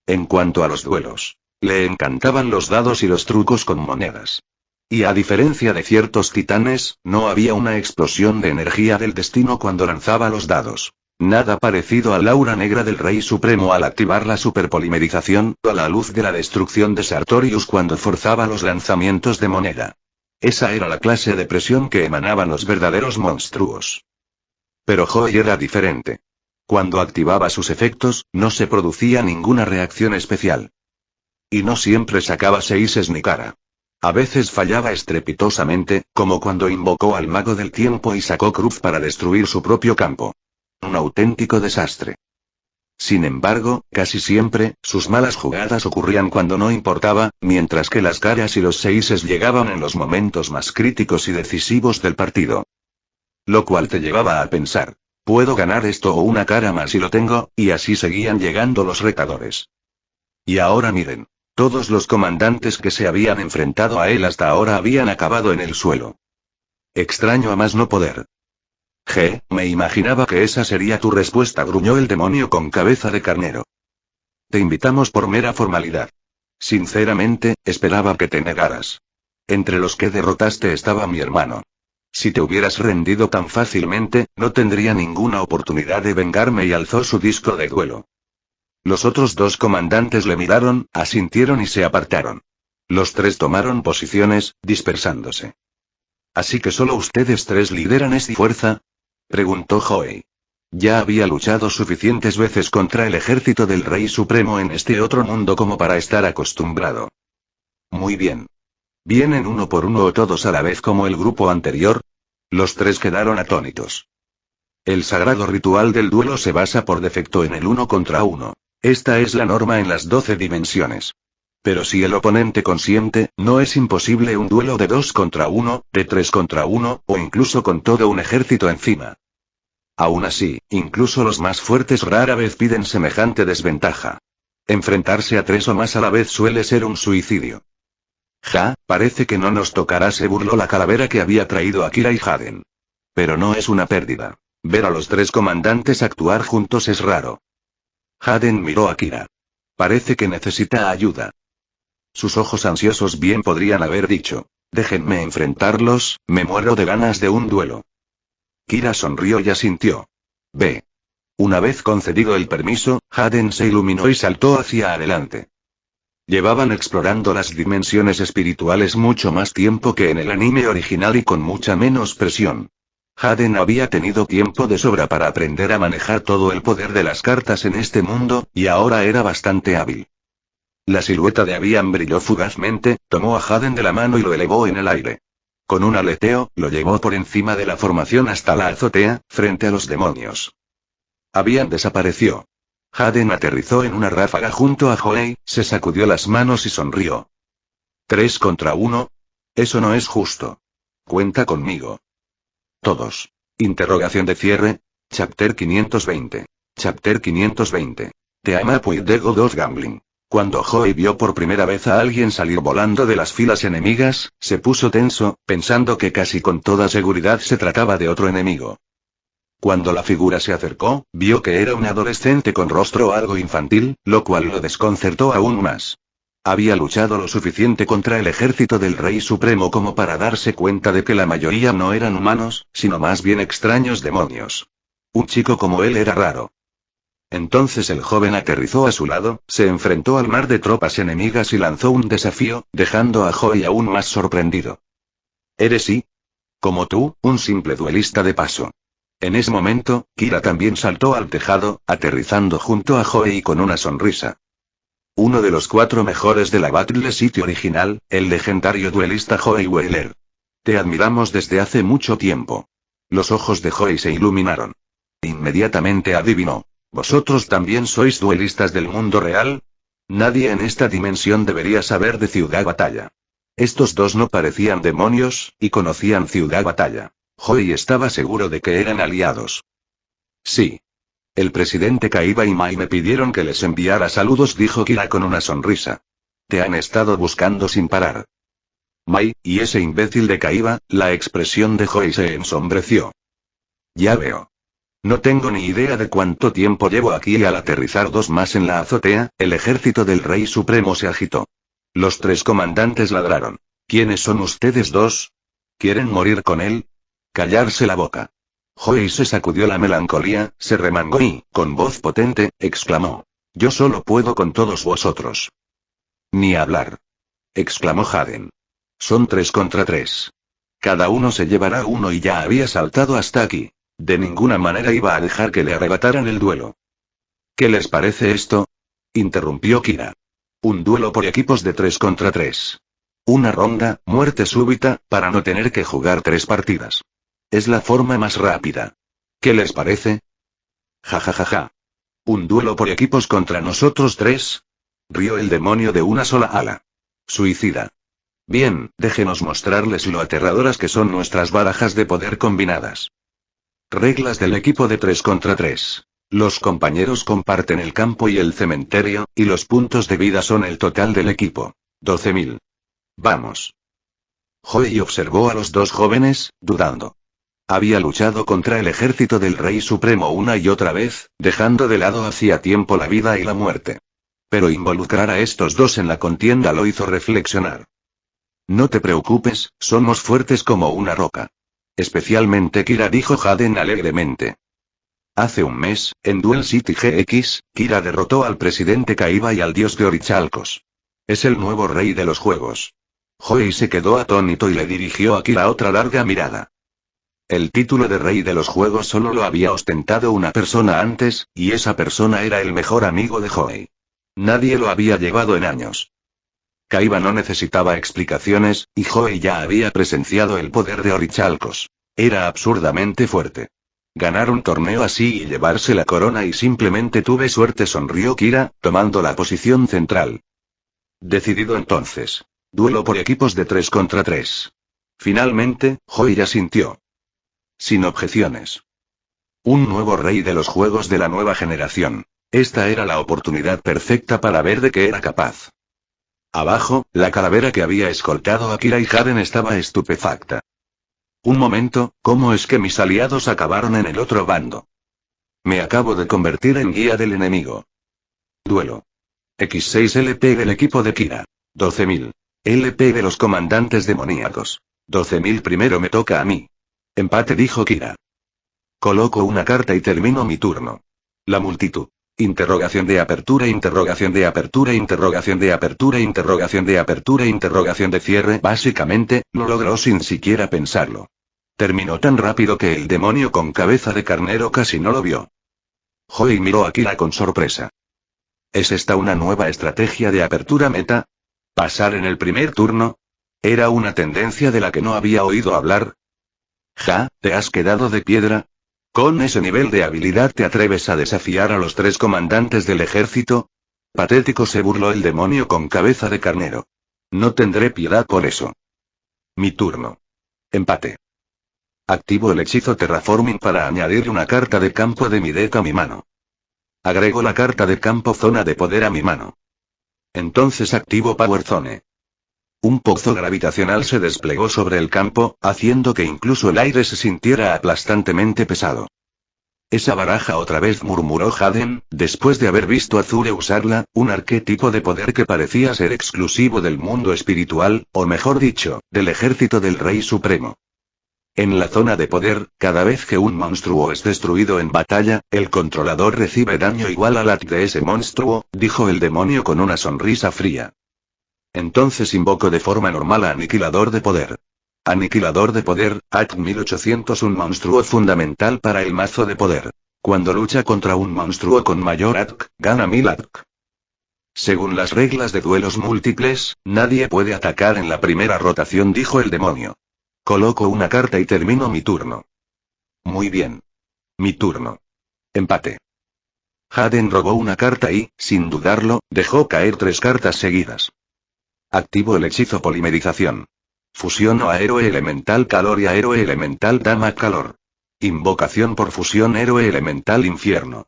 En cuanto a los duelos, le encantaban los dados y los trucos con monedas. Y a diferencia de ciertos titanes, no había una explosión de energía del destino cuando lanzaba los dados. Nada parecido al aura negra del Rey Supremo al activar la superpolimerización, o a la luz de la destrucción de Sartorius cuando forzaba los lanzamientos de moneda. Esa era la clase de presión que emanaban los verdaderos monstruos. Pero Joey era diferente. Cuando activaba sus efectos, no se producía ninguna reacción especial. Y no siempre sacaba seises ni cara. A veces fallaba estrepitosamente, como cuando invocó al Mago del Tiempo y sacó Cruz para destruir su propio campo. Un auténtico desastre. Sin embargo, casi siempre, sus malas jugadas ocurrían cuando no importaba, mientras que las caras y los seises llegaban en los momentos más críticos y decisivos del partido. Lo cual te llevaba a pensar, puedo ganar esto o una cara más y lo tengo, y así seguían llegando los retadores. Y ahora miren, todos los comandantes que se habían enfrentado a él hasta ahora habían acabado en el suelo. Extraño a más no poder. Me imaginaba que esa sería tu respuesta, gruñó el demonio con cabeza de carnero. Te invitamos por mera formalidad. Sinceramente, esperaba que te negaras. Entre los que derrotaste estaba mi hermano. Si te hubieras rendido tan fácilmente, no tendría ninguna oportunidad de vengarme, y alzó su disco de duelo. Los otros 2 comandantes le miraron, asintieron y se apartaron. Los 3 tomaron posiciones, dispersándose. ¿Así que solo ustedes 3 lideran esta fuerza?, preguntó Joey. Ya había luchado suficientes veces contra el ejército del Rey Supremo en este otro mundo como para estar acostumbrado. Muy bien. ¿Vienen uno por uno o todos a la vez como el grupo anterior? Los 3 quedaron atónitos. El sagrado ritual del duelo se basa por defecto en el 1 contra 1. Esta es la norma en las 12 dimensiones. Pero si el oponente consiente, no es imposible un duelo de 2 contra 1, de 3 contra 1, o incluso con todo un ejército encima. Aún así, incluso los más fuertes rara vez piden semejante desventaja. Enfrentarse a 3 o más a la vez suele ser un suicidio. Parece que no nos tocará, se burló la calavera que había traído a Kira y Haden. Pero no es una pérdida. Ver a los 3 comandantes actuar juntos es raro. Haden miró a Kira. Parece que necesita ayuda. Sus ojos ansiosos bien podrían haber dicho, déjenme enfrentarlos, me muero de ganas de un duelo. Kira sonrió y asintió. Ve. Una vez concedido el permiso, Haden se iluminó y saltó hacia adelante. Llevaban explorando las dimensiones espirituales mucho más tiempo que en el anime original y con mucha menos presión. Haden había tenido tiempo de sobra para aprender a manejar todo el poder de las cartas en este mundo, y ahora era bastante hábil. La silueta de Avian brilló fugazmente, tomó a Haden de la mano y lo elevó en el aire. Con un aleteo, lo llevó por encima de la formación hasta la azotea, frente a los demonios. Avian desapareció. Haden aterrizó en una ráfaga junto a Joey, se sacudió las manos y sonrió. 3 contra 1. Eso no es justo. Cuenta conmigo. Todos. Interrogación de cierre. Chapter 520. Chapter 520. Te ama Puidego 2 Gambling. Cuando Joey vio por primera vez a alguien salir volando de las filas enemigas, se puso tenso, pensando que casi con toda seguridad se trataba de otro enemigo. Cuando la figura se acercó, vio que era un adolescente con rostro algo infantil, lo cual lo desconcertó aún más. Había luchado lo suficiente contra el ejército del Rey Supremo como para darse cuenta de que la mayoría no eran humanos, sino más bien extraños demonios. Un chico como él era raro. Entonces el joven aterrizó a su lado, se enfrentó al mar de tropas enemigas y lanzó un desafío, dejando a Joey aún más sorprendido. ¿Eres como tú, un simple duelista de paso? En ese momento, Kira también saltó al tejado, aterrizando junto a Hoei con una sonrisa. Uno de los 4 mejores de la Battle City original, el legendario duelista Hoei Wheeler. Te admiramos desde hace mucho tiempo. Los ojos de Hoei se iluminaron. Inmediatamente adivinó. ¿Vosotros también sois duelistas del mundo real? Nadie en esta dimensión debería saber de Ciudad Batalla. Estos dos no parecían demonios, y conocían Ciudad Batalla. Hoei estaba seguro de que eran aliados. Sí. El presidente Kaiba y Mai me pidieron que les enviara saludos, dijo Kira con una sonrisa. Te han estado buscando sin parar. Mai, y ese imbécil de Kaiba, la expresión de Hoei se ensombreció. Ya veo. No tengo ni idea de cuánto tiempo llevo aquí y al aterrizar 2 más en la azotea, el ejército del Rey Supremo se agitó. Los 3 comandantes ladraron. ¿Quiénes son ustedes dos? ¿Quieren morir con él? Callarse la boca. Hoei se sacudió la melancolía, se remangó y, con voz potente, exclamó. Yo solo puedo con todos vosotros. Ni hablar. Exclamó Haden. Son 3 contra 3. Cada uno se llevará uno y ya había saltado hasta aquí. De ninguna manera iba a dejar que le arrebataran el duelo. ¿Qué les parece esto? Interrumpió Kira. Un duelo por equipos de 3 contra 3. Una ronda, muerte súbita, para no tener que jugar 3 partidas. Es la forma más rápida. ¿Qué les parece? Ja ja ja ja. ¿Un duelo por equipos contra nosotros 3? Rió el demonio de una sola ala. Suicida. Bien, déjenos mostrarles lo aterradoras que son nuestras barajas de poder combinadas. Reglas del equipo de 3 contra 3. Los compañeros comparten el campo y el cementerio, y los puntos de vida son el total del equipo. 12.000. Vamos. Hoei observó a los 2 jóvenes, dudando. Había luchado contra el ejército del Rey Supremo una y otra vez, dejando de lado hacía tiempo la vida y la muerte. Pero involucrar a estos 2 en la contienda lo hizo reflexionar. No te preocupes, somos fuertes como una roca. Especialmente Kira, dijo Haden alegremente. Hace un mes, en Duel City GX, Kira derrotó al presidente Kaiba y al dios de Orichalcos. Es el nuevo rey de los juegos. Hoei se quedó atónito y le dirigió a Kira otra larga mirada. El título de rey de los juegos solo lo había ostentado una persona antes, y esa persona era el mejor amigo de Hoei. Nadie lo había llevado en años. Kaiba no necesitaba explicaciones, y Hoei ya había presenciado el poder de Orichalcos. Era absurdamente fuerte. Ganar un torneo así y llevarse la corona y simplemente tuve suerte, sonrió Kira, tomando la posición central. Decidido entonces. Duelo por equipos de 3 contra 3. Finalmente, Hoei asintió. Sin objeciones. Un nuevo rey de los juegos de la nueva generación. Esta era la oportunidad perfecta para ver de qué era capaz. Abajo, la calavera que había escoltado a Kira y Haden estaba estupefacta. Un momento, ¿cómo es que mis aliados acabaron en el otro bando? Me acabo de convertir en guía del enemigo. Duelo. X6 LP del equipo de Kira. 12.000. LP de los comandantes demoníacos. 12.000. Primero me toca a mí. Empate, dijo Kira. Coloco una carta y termino mi turno. La multitud. Interrogación de apertura, interrogación de apertura, interrogación de apertura, interrogación de apertura, interrogación de cierre. Básicamente, lo logró sin siquiera pensarlo. Terminó tan rápido que el demonio con cabeza de carnero casi no lo vio. Hoei miró a Kira con sorpresa. ¿Es esta una nueva estrategia de apertura meta? ¿Pasar en el primer turno? ¿Era una tendencia de la que no había oído hablar? Ja, ¿te has quedado de piedra? ¿Con ese nivel de habilidad te atreves a desafiar a los 3 comandantes del ejército? Patético, se burló el demonio con cabeza de carnero. No tendré piedad por eso. Mi turno. Empate. Activo el hechizo Terraforming para añadir una carta de campo de mi deck a mi mano. Agrego la carta de campo Zona de Poder a mi mano. Entonces activo Power Zone. Un pozo gravitacional se desplegó sobre el campo, haciendo que incluso el aire se sintiera aplastantemente pesado. Esa baraja otra vez, murmuró Haden, después de haber visto a Zure usarla, un arquetipo de poder que parecía ser exclusivo del mundo espiritual, o mejor dicho, del ejército del Rey Supremo. En la zona de poder, cada vez que un monstruo es destruido en batalla, el controlador recibe daño igual al AT de ese monstruo, dijo el demonio con una sonrisa fría. Entonces invoco de forma normal a Aniquilador de Poder. Aniquilador de poder, AT 1800. Un monstruo fundamental para el mazo de poder. Cuando lucha contra un monstruo con mayor ATK, gana 1000 ATK. Según las reglas de duelos múltiples, nadie puede atacar en la primera rotación, dijo el demonio. Coloco una carta y termino mi turno. Muy bien. Mi turno. Empate. Haden robó una carta y, sin dudarlo, dejó caer 3 cartas seguidas. Activo el hechizo polimerización. Fusiono a héroe elemental calor y a héroe elemental dama calor. Invocación por fusión héroe elemental infierno.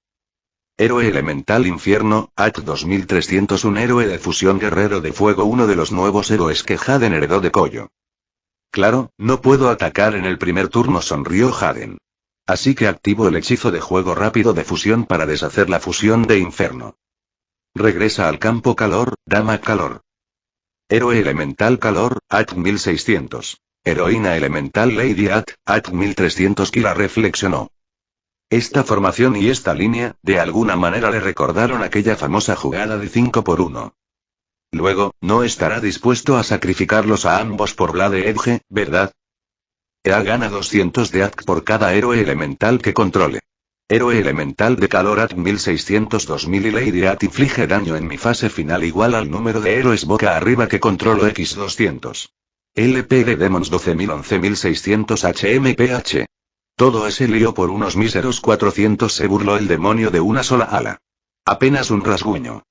Héroe elemental infierno, AT 2300. Un héroe de fusión guerrero de fuego, uno de los nuevos héroes que Haden heredó de Koyo. Claro, no puedo atacar en el primer turno, sonrió Haden. Así que activo el hechizo de juego rápido de fusión para deshacer la fusión de inferno. Regresa al campo calor, dama calor. Héroe elemental calor, AT 1600. Heroína elemental Lady AT 1300. Kira reflexionó. Esta formación y esta línea, de alguna manera le recordaron aquella famosa jugada de 5x1. Luego, no estará dispuesto a sacrificarlos a ambos por Blade Edge, ¿verdad? EA gana 200 de ATK por cada héroe elemental que controle. Héroe elemental de calor AT 1600. 2000 y Lady AT inflige daño en mi fase final igual al número de héroes boca arriba que controlo x 200. LP de Demons 12000 11600 HMPH. Todo ese lío por unos míseros 400, se burló el demonio de una sola ala. Apenas un rasguño.